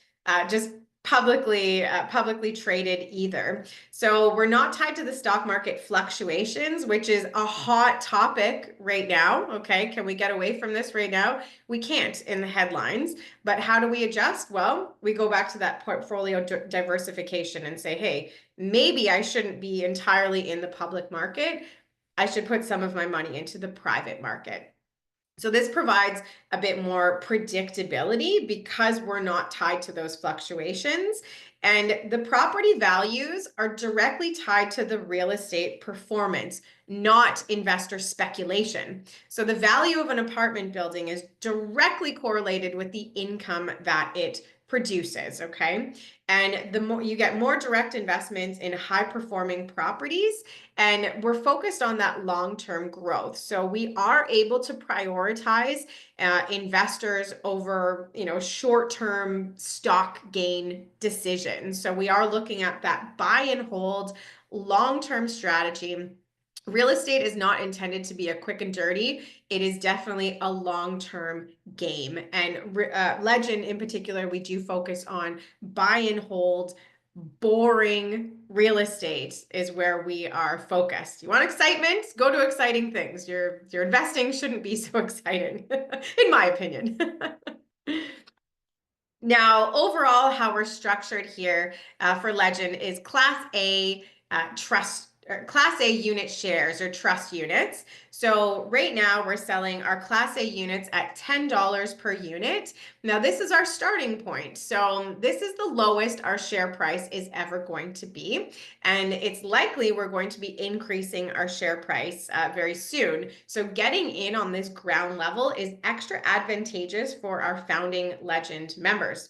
just publicly traded either. So we're not tied to the stock market fluctuations, which is a hot topic right now. Okay, can we get away from this right now? We can't in the headlines. But how do we adjust? Well, we go back to that portfolio diversification and say, hey, maybe I shouldn't be entirely in the public market. I should put some of my money into the private market. So this provides a bit more predictability because we're not tied to those fluctuations. And the property values are directly tied to the real estate performance, not investor speculation. So the value of an apartment building is directly correlated with the income that it produces, okay? And the more you get more direct investments in high performing properties, and we're focused on that long-term growth. So we are able to prioritize investors over, short-term stock gain decisions. So we are looking at that buy and hold long-term strategy. Real estate is not intended to be a quick and dirty. It is definitely a long-term game. And Legend in particular, we do focus on buy and hold. Boring real estate is where we are focused. You want excitement? Go to exciting things. Your investing shouldn't be so exciting, in my opinion. Now, overall, how we're structured here for Legend is Class A Class A unit shares or trust units. So right now we're selling our Class A units at $10 per unit. Now this is our starting point. So this is the lowest our share price is ever going to be. And it's likely we're going to be increasing our share price very soon. So getting in on this ground level is extra advantageous for our founding Legend members.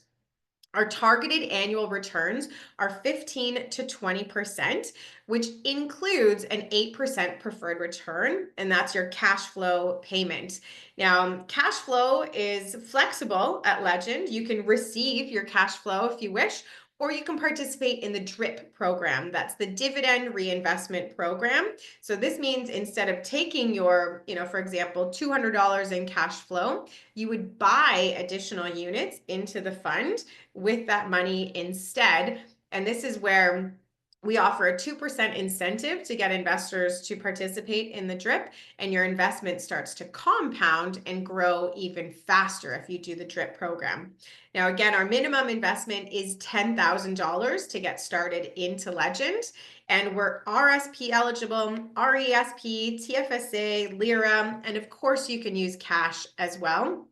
Our targeted annual returns are 15 to 20%, which includes an 8% preferred return, and that's your cash flow payment. Now, cash flow is flexible at Legend. You can receive your cash flow if you wish, or you can participate in the DRIP program. That's the dividend reinvestment program. So this means instead of taking your, for example, $200 in cash flow, you would buy additional units into the fund with that money instead. And this is where we offer a 2% incentive to get investors to participate in the DRIP, and your investment starts to compound and grow even faster if you do the DRIP program. Now, again, our minimum investment is $10,000 to get started into Legend, and we're RSP eligible, RESP, TFSA, LIRA, and of course you can use cash as well.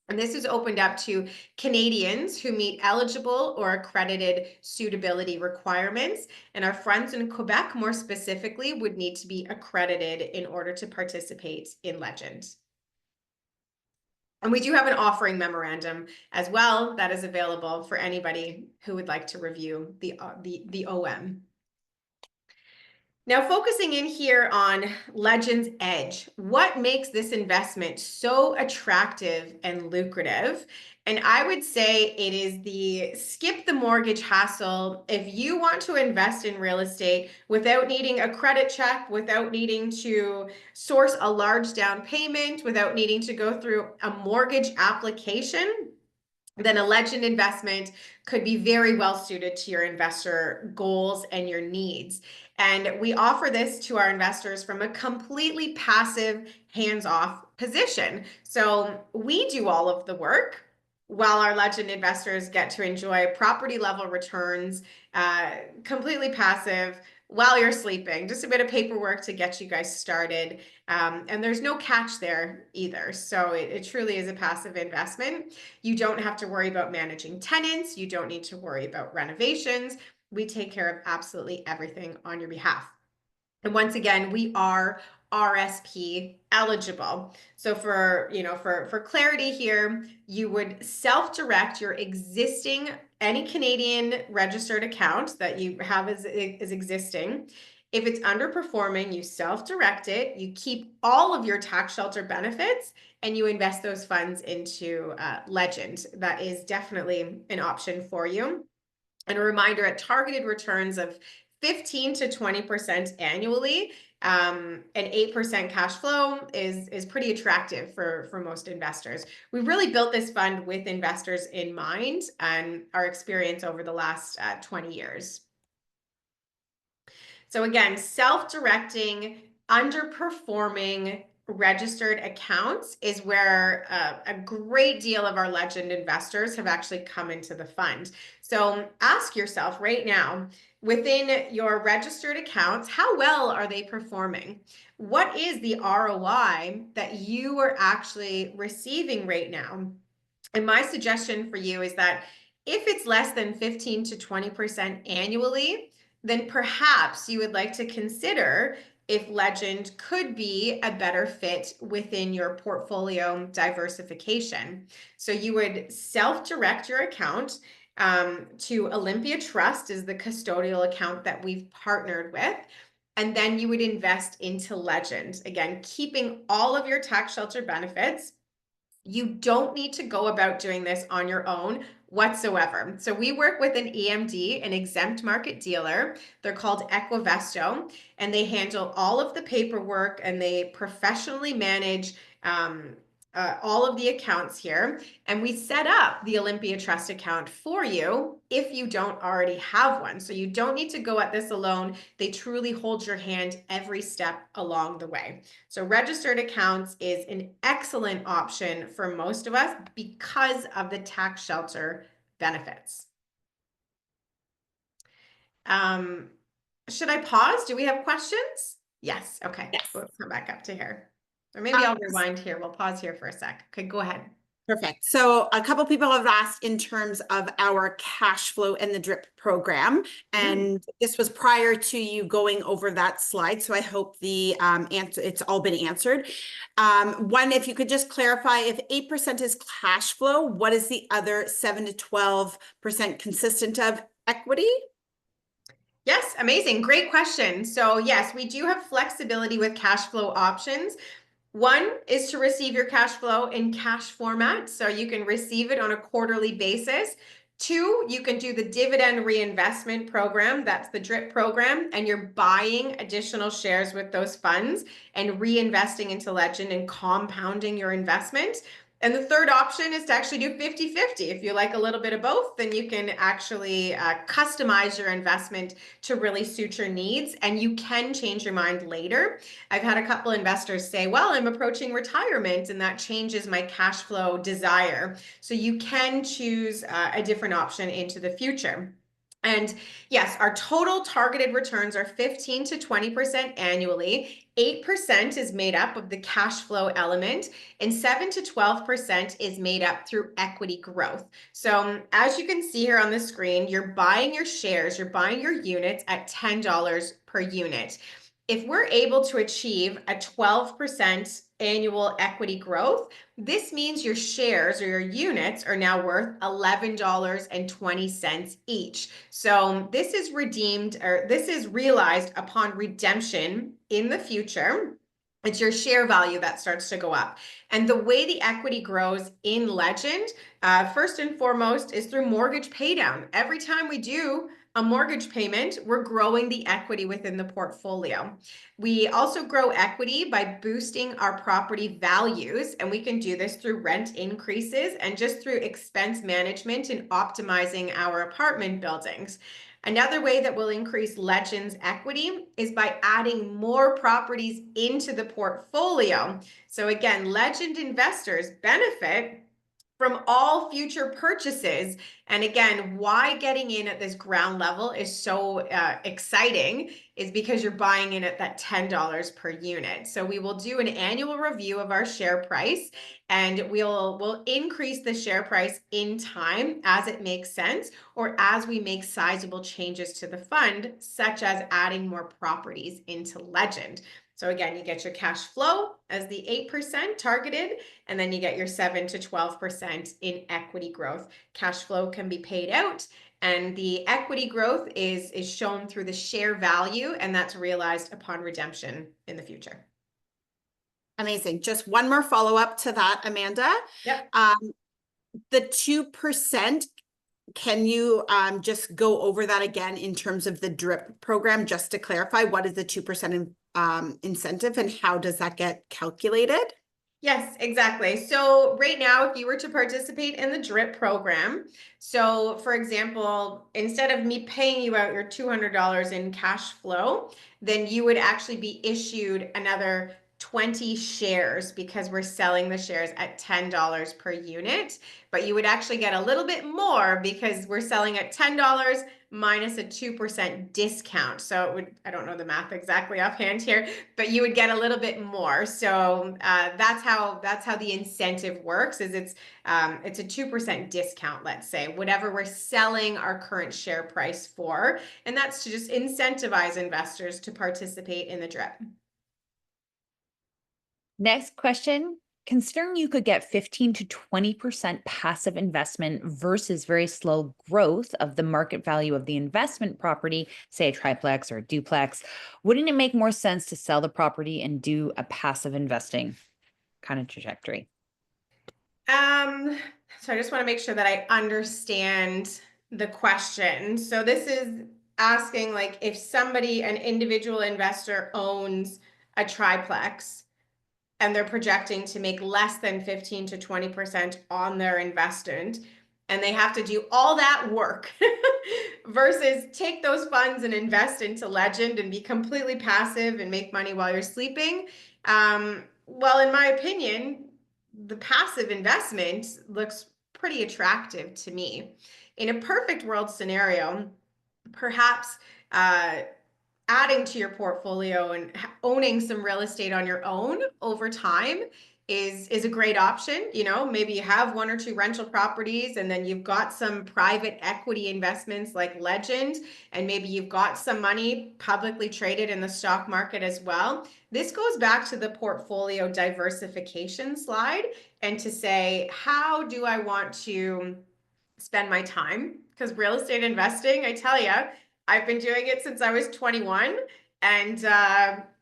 And this is opened up to Canadians who meet eligible or accredited suitability requirements. And our friends in Quebec, more specifically, would need to be accredited in order to participate in Legend. And we do have an offering memorandum as well that is available for anybody who would like to review the OM. Now, focusing in here on Legend's Edge, what makes this investment so attractive and lucrative? And I would say it is the skip the mortgage hassle. If you want to invest in real estate without needing a credit check, without needing to source a large down payment, without needing to go through a mortgage application, then a Legend investment could be very well suited to your investor goals and your needs. And we offer this to our investors from a completely passive, hands-off position. So we do all of the work while our Legend investors get to enjoy property level returns, completely passive, while you're sleeping, just a bit of paperwork to get you guys started. And there's no catch there either. So it truly is a passive investment. You don't have to worry about managing tenants. You don't need to worry about renovations. We take care of absolutely everything on your behalf. And once again, we are RSP eligible. So for clarity here, you would self-direct your existing any Canadian registered account that you have as existing. If it's underperforming, you self-direct it, you keep all of your tax shelter benefits, and you invest those funds into Legend. That is definitely an option for you. And a reminder, at targeted returns of 15 to 20% annually, an 8% cash flow is pretty attractive for most investors. We really built this fund with investors in mind and our experience over the last 20 years. So again, self-directing, underperforming registered accounts is where a great deal of our Legend investors have actually come into the fund. So ask yourself right now, within your registered accounts, how well are they performing? What is the ROI that you are actually receiving right now? And my suggestion for you is that if it's less than 15 to 20% annually, then perhaps you would like to consider if Legend could be a better fit within your portfolio diversification. So you would self-direct your account to Olympia Trust, is the custodial account that we've partnered with. And then you would invest into Legend. Again, keeping all of your tax shelter benefits. You don't need to go about doing this on your own whatsoever. So we work with an EMD, an exempt market dealer. They're called Equivesto, and they handle all of the paperwork and they professionally manage all of the accounts here. And we set up the Olympia Trust account for you if you don't already have one. So you don't need to go at this alone. They truly hold your hand every step along the way. So registered accounts is an excellent option for most of us because of the tax shelter benefits. Should I pause? Do we have questions? Yes. Okay. Yes. Let's come back up to here. Or maybe I'll rewind here. We'll pause here for a sec. Okay, go ahead. Perfect. So a couple people have asked in terms of our cash flow and the DRIP program, and this was prior to you going over that slide. So I hope the answer, it's all been answered. One, if you could just clarify, if 8% is cash flow, what is the other 7 to 12% consistent of equity? Yes, amazing. Great question. So yes, we do have flexibility with cash flow options. One is to receive your cash flow in cash format, so you can receive it on a quarterly basis. Two, you can do the dividend reinvestment program, that's the DRIP program, and you're buying additional shares with those funds and reinvesting into Legend and compounding your investment. And the third option is to actually do 50-50. If you like a little bit of both, then you can actually customize your investment to really suit your needs, and you can change your mind later. I've had a couple investors say, well, I'm approaching retirement and that changes my cash flow desire. So you can choose a different option into the future. And yes, our total targeted returns are 15 to 20% annually. 8% is made up of the cash flow element, and 7 to 12% is made up through equity growth. So as you can see here on the screen, you're buying your shares, you're buying your units at $10 per unit. If we're able to achieve a 12% annual equity growth, this means your shares or your units are now worth $11.20 each. So this is redeemed, or this is realized upon redemption in the future. It's your share value that starts to go up. And the way the equity grows in Legend, first and foremost, is through mortgage paydown. Every time we do a mortgage payment, we're growing the equity within the portfolio. We also grow equity by boosting our property values, and we can do this through rent increases and just through expense management and optimizing our apartment buildings. Another way that will increase Legend's equity is by adding more properties into the portfolio. So again, Legend investors benefit from all future purchases. And again, why getting in at this ground level is so exciting is because you're buying in at that $10 per unit. So we will do an annual review of our share price, and we'll increase the share price in time as it makes sense, or as we make sizable changes to the fund, such as adding more properties into Legend. So again, you get your cash flow as the 8% targeted, and then you get your 7 to 12% in equity growth. Cash flow can be paid out, and the equity growth is shown through the share value, and that's realized upon redemption in the future. Amazing. Just one more follow-up to that, Amanda. Yep. The 2%, can you just go over that again in terms of the DRIP program, just to clarify, what is the 2% incentive and how does that get calculated? Yes, exactly. So right now, if you were to participate in the DRIP program, so for example, instead of me paying you out your $200 in cash flow, then you would actually be issued another 20 shares, because we're selling the shares at $10 per unit, but you would actually get a little bit more because we're selling at $10 minus a 2% discount. So it would, I don't know the math exactly offhand here, but you would get a little bit more. So that's how the incentive works. Is it's a 2% discount, let's say, whatever we're selling our current share price for, and that's to just incentivize investors to participate in the DRIP. Next question. Considering you could get 15 to 20% passive investment versus very slow growth of the market value of the investment property, say a triplex or a duplex, wouldn't it make more sense to sell the property and do a passive investing kind of trajectory? So I just want to make sure that I understand the question. So this is asking, like, if somebody, an individual investor, owns a triplex and they're projecting to make less than 15 to 20% on their investment, and they have to do all that work versus take those funds and invest into Legend and be completely passive and make money while you're sleeping. Well, in my opinion, the passive investment looks pretty attractive to me. In a perfect world scenario, perhaps adding to your portfolio and owning some real estate on your own over time is a great option. You know, maybe you have 1 or 2 rental properties, and then you've got some private equity investments like Legend, and maybe you've got some money publicly traded in the stock market as well. This goes back to the portfolio diversification slide, and to say, how do I want to spend my time? Because real estate investing, I tell you, I've been doing it since I was 21, and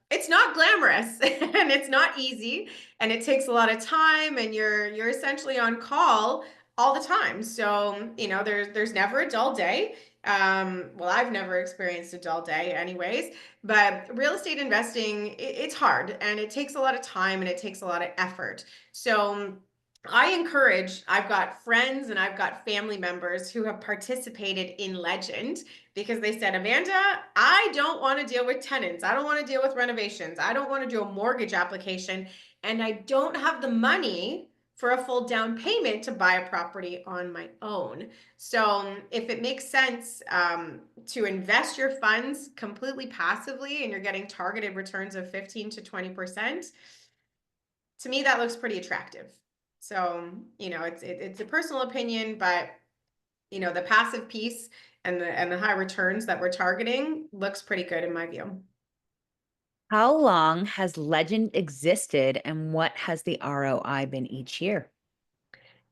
it's not glamorous and it's not easy, and it takes a lot of time, and you're essentially on call all the time. So, you know, there's never a dull day. Well, I've never experienced a dull day anyways, but real estate investing, it's hard, and it takes a lot of time, and it takes a lot of effort. So I've got friends and I've got family members who have participated in Legend because they said, Amanda, I don't want to deal with tenants. I don't want to deal with renovations. I don't want to do a mortgage application. And I don't have the money for a full down payment to buy a property on my own. So if it makes sense to invest your funds completely passively and you're getting targeted returns of 15 to 20%, to me, that looks pretty attractive. So, you know, it's a personal opinion, but you know, the passive piece and the high returns that we're targeting looks pretty good in my view. How long has Legend existed and what has the ROI been each year?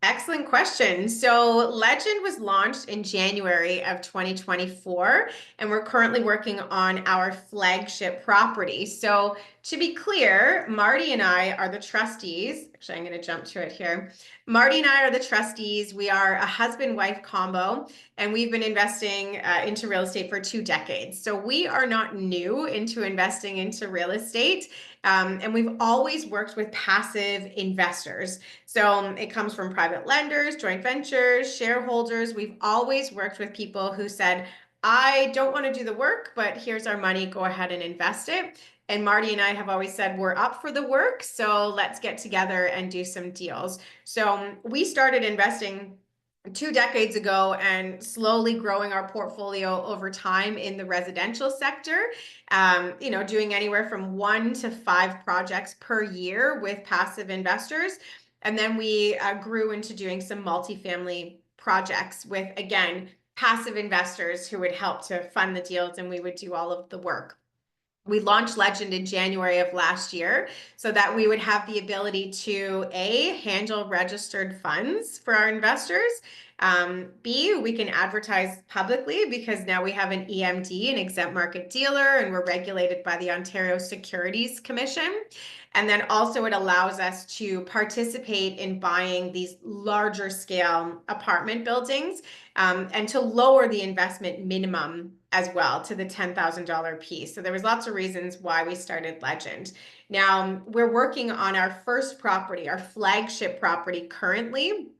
Excellent question. So Legend was launched in January of 2024, and we're currently working on our flagship property. So to be clear, Marty and I are the trustees. Actually, I'm going to jump to it here. Marty and I are the trustees. We are a husband-wife combo, and we've been investing into real estate for 2 decades. So we are not new into investing into real estate, and we've always worked with passive investors. So it comes from private lenders, joint ventures, shareholders. We've always worked with people who said, I don't want to do the work, but here's our money, go ahead and invest it. And Marty and I have always said we're up for the work, so let's get together and do some deals. So we started investing 2 decades ago and slowly growing our portfolio over time in the residential sector, doing anywhere from 1 to 5 projects per year with passive investors. And then we grew into doing some multifamily projects with, again, passive investors who would help to fund the deals, and we would do all of the work. We launched Legend in January of last year so that we would have the ability to A, handle registered funds for our investors. B, we can advertise publicly because now we have an EMD, an exempt market dealer, and we're regulated by the Ontario Securities Commission. And then also it allows us to participate in buying these larger scale apartment buildings, and to lower the investment minimum as well to the $10,000 piece. So there was lots of reasons why we started Legend. Now we're working on our first property, our flagship property currently.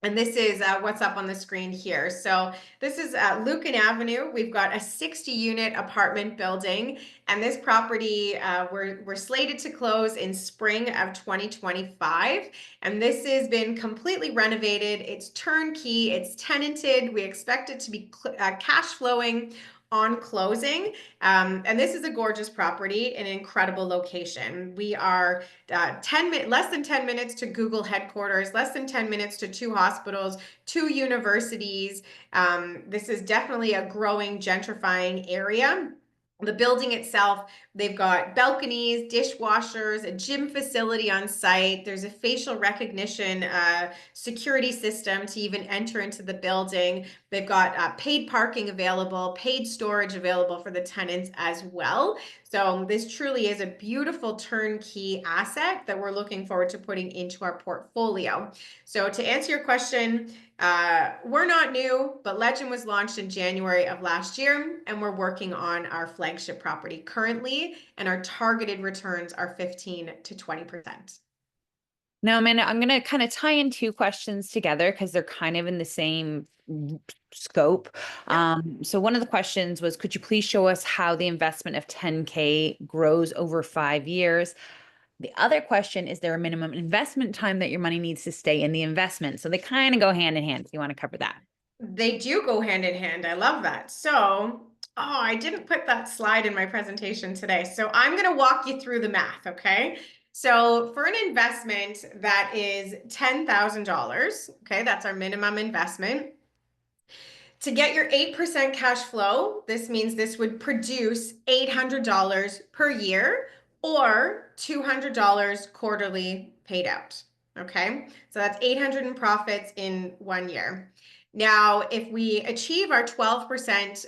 And this is what's up on the screen here. So this is Lucan Avenue. We've got a 60-unit apartment building, and this property we're slated to close in spring of 2025. And this has been completely renovated. It's turnkey. It's tenanted. We expect it to be cash flowing on closing. And this is a gorgeous property, an incredible location. We are less than 10 minutes to Google headquarters, less than 10 minutes to 2 hospitals, 2 universities. This is definitely a growing, gentrifying area. The building itself, they've got balconies, dishwashers, a gym facility on site. There's a facial recognition security system to even enter into the building. They've got paid parking available, paid storage available for the tenants as well. So this truly is a beautiful turnkey asset that we're looking forward to putting into our portfolio. So to answer your question, we're not new, but Legend was launched in January of last year, and we're working on our flagship property currently, and our targeted returns are 15 to 20%. Now, Amanda, I'm going to kind of tie in 2 questions together because they're kind of in the same scope. So one of the questions was, could you please show us how the investment of 10K grows over 5 years? The other question, is there a minimum investment time that your money needs to stay in the investment? So they kind of go hand in hand. If you want to cover that. They do go hand in hand. I love that. So, I didn't put that slide in my presentation today. So I'm going to walk you through the math, okay? So for an investment that is $10,000, okay, that's our minimum investment. To get your 8% cash flow, this means this would produce $800 per year or $200 quarterly paid out. Okay, so that's 800 in profits in 1 year. Now, if we achieve our 12%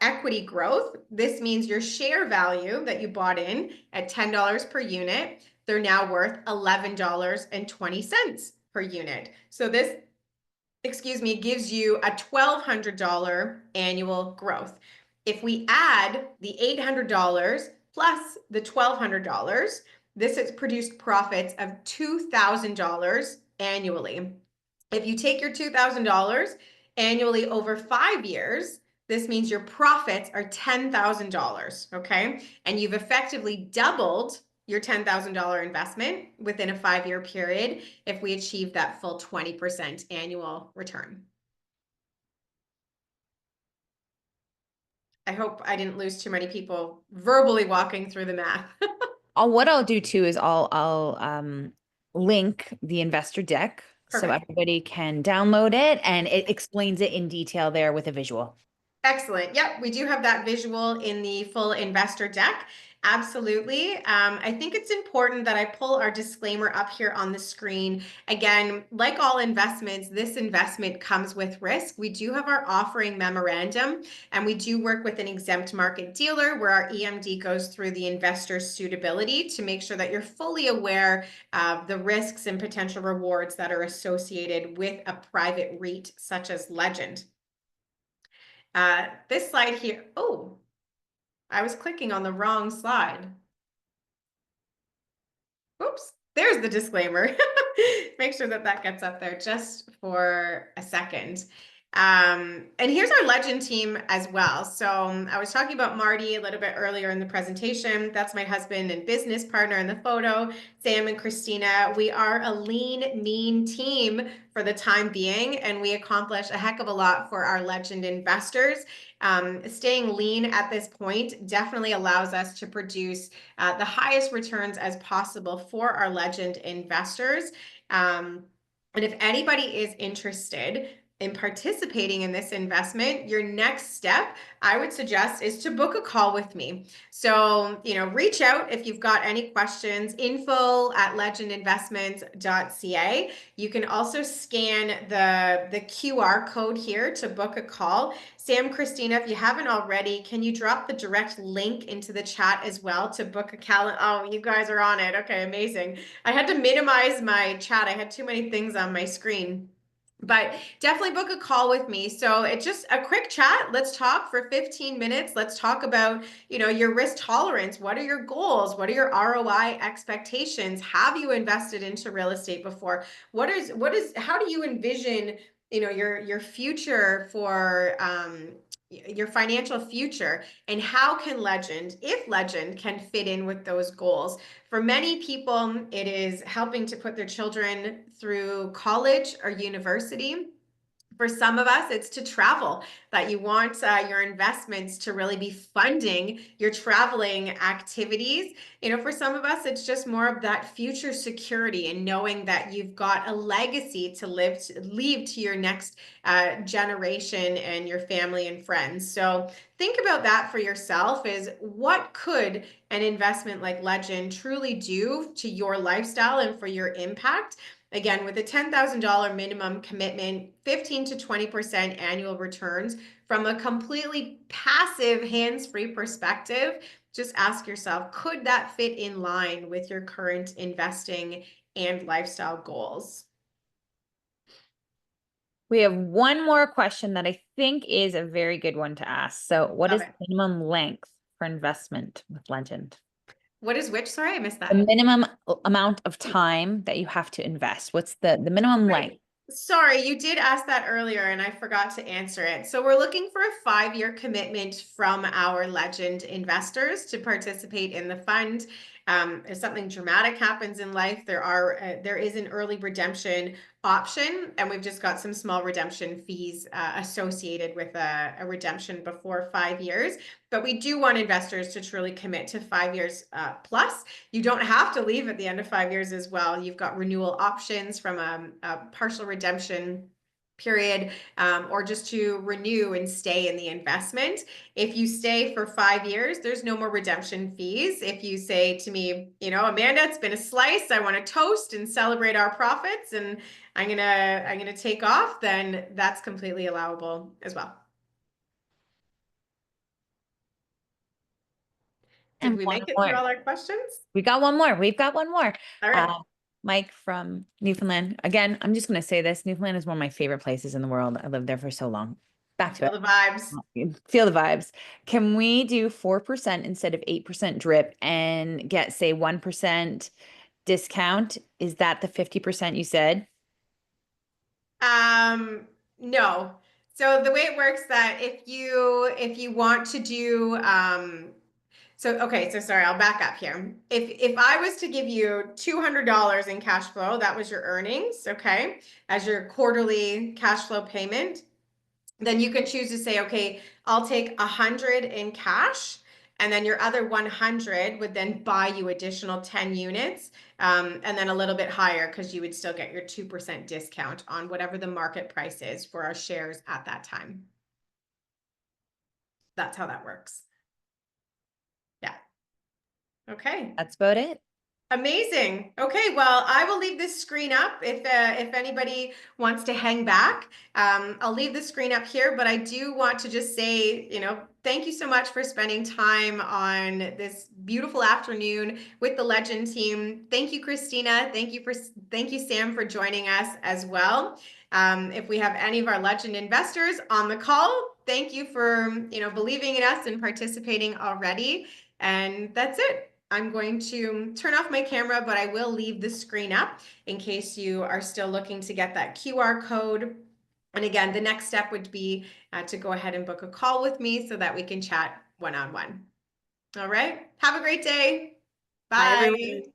equity growth, this means your share value that you bought in at $10 per unit, they're now worth $11.20 per unit. So this, gives you a $1,200 annual growth. If we add the $800 plus the $1,200, this has produced profits of $2,000 annually. If you take your $2,000 annually over 5 years, this means your profits are $10,000, okay? And you've effectively doubled your $10,000 investment within a 5-year period if we achieve that full 20% annual return. I hope I didn't lose too many people verbally walking through the math. What I'll do too is I'll link the investor deck so Perfect. everybody can download it, and it explains it in detail there with a visual. Excellent. Yep, we do have that visual in the full investor deck. Absolutely. I think it's important that I pull our disclaimer up here on the screen. Again, like all investments, this investment comes with risk. We do have our offering memorandum, and we do work with an exempt market dealer where our EMD goes through the investor suitability to make sure that you're fully aware of the risks and potential rewards that are associated with a private REIT such as Legend. This slide here, oh, I was clicking on the wrong slide. Oops, there's the disclaimer. Make sure that that gets up there just for a second. And here's our legend team as well. So I was talking about Marty a little bit earlier in the presentation. That's my husband and business partner in the photo, Sam and Christina. We are a lean, mean team for the time being, and we accomplish a heck of a lot for our legend investors. Staying lean at this point definitely allows us to produce the highest returns as possible for our legend investors. And if anybody is interested in participating in this investment, your next step, I would suggest, is to book a call with me. So, reach out if you've got any questions, info@legendinvestments.ca. You can also scan the QR code here to book a call. Sam, Christina, if you haven't already, can you drop the direct link into the chat as well to book a calendar? Oh, you guys are on it. Okay, amazing. I had to minimize my chat. I had too many things on my screen. But definitely book a call with me. So it's just a quick chat. Let's talk for 15 minutes. Let's talk about, your risk tolerance. What are your goals? What are your ROI expectations? Have you invested into real estate before? How do you envision, your future for, your financial future, and how can Legend, if Legend can fit in with those goals? For many people, it is helping to put their children through college or university. For some of us, it's to travel, that you want your investments to really be funding your traveling activities. For some of us, it's just more of that future security and knowing that you've got a legacy to leave to your next generation and your family and friends. So think about that for yourself, is what could an investment like Legend truly do to your lifestyle and for your impact? Again, with a $10,000 minimum commitment, 15 to 20% annual returns from a completely passive, hands-free perspective, just ask yourself, could that fit in line with your current investing and lifestyle goals? We have one more question that I think is a very good one to ask. So what is Okay. the minimum length for investment with Legend? What is which? Sorry, I missed The that. minimum amount of time that you have to invest. What's the minimum Right. length? Sorry, you did ask that earlier and I forgot to answer it. So we're looking for a 5-year commitment from our Legend investors to participate in the fund. If something dramatic happens in life, there is an early redemption option, and we've just got some small redemption fees associated with a redemption before 5 years. But we do want investors to truly commit to 5 years plus. You don't have to leave at the end of 5 years as well. You've got renewal options from a partial redemption period, or just to renew and stay in the investment. If you stay for 5 years, there's no more redemption fees. If you say to me, Amanda, it's been a slice, I want to toast and celebrate our profits, and I'm gonna take off, then that's completely allowable as well. Did And we one make it through more. all our questions? We got one more. We've got one more. All right. Mike from Newfoundland. Again, I'm just going to say this. Newfoundland is one of my favorite places in the world. I lived there for so long. Back to Feel the vibes. it. Feel the vibes. Can we do 4% instead of 8% drip and get, say, 1% discount? Is that the 50% you said? No. So the way it works, that if you want to do so sorry, I'll back up here. If I was to give you $200 in cash flow, that was your earnings, okay, as your quarterly cash flow payment, then you can choose to say, okay, I'll take 100 in cash, and then your other 100 would then buy you additional 10 units, and then a little bit higher because you would still get your 2% discount on whatever the market price is for our shares at that time. That's how that works. Yeah. Okay. That's about it. Amazing. Okay, well, I will leave this screen up if anybody wants to hang back. I'll leave the screen up here, but I do want to just say, thank you so much for spending time on this beautiful afternoon with the Legend team. Thank you, Christina. Thank you, Sam, for joining us as well. If we have any of our Legend investors on the call, thank you for believing in us and participating already. And that's it. I'm going to turn off my camera, but I will leave the screen up in case you are still looking to get that QR code And again, the next step would be to go ahead and book a call with me so that we can chat one-on-one. All right. Have a great day. Bye, Bye. everyone.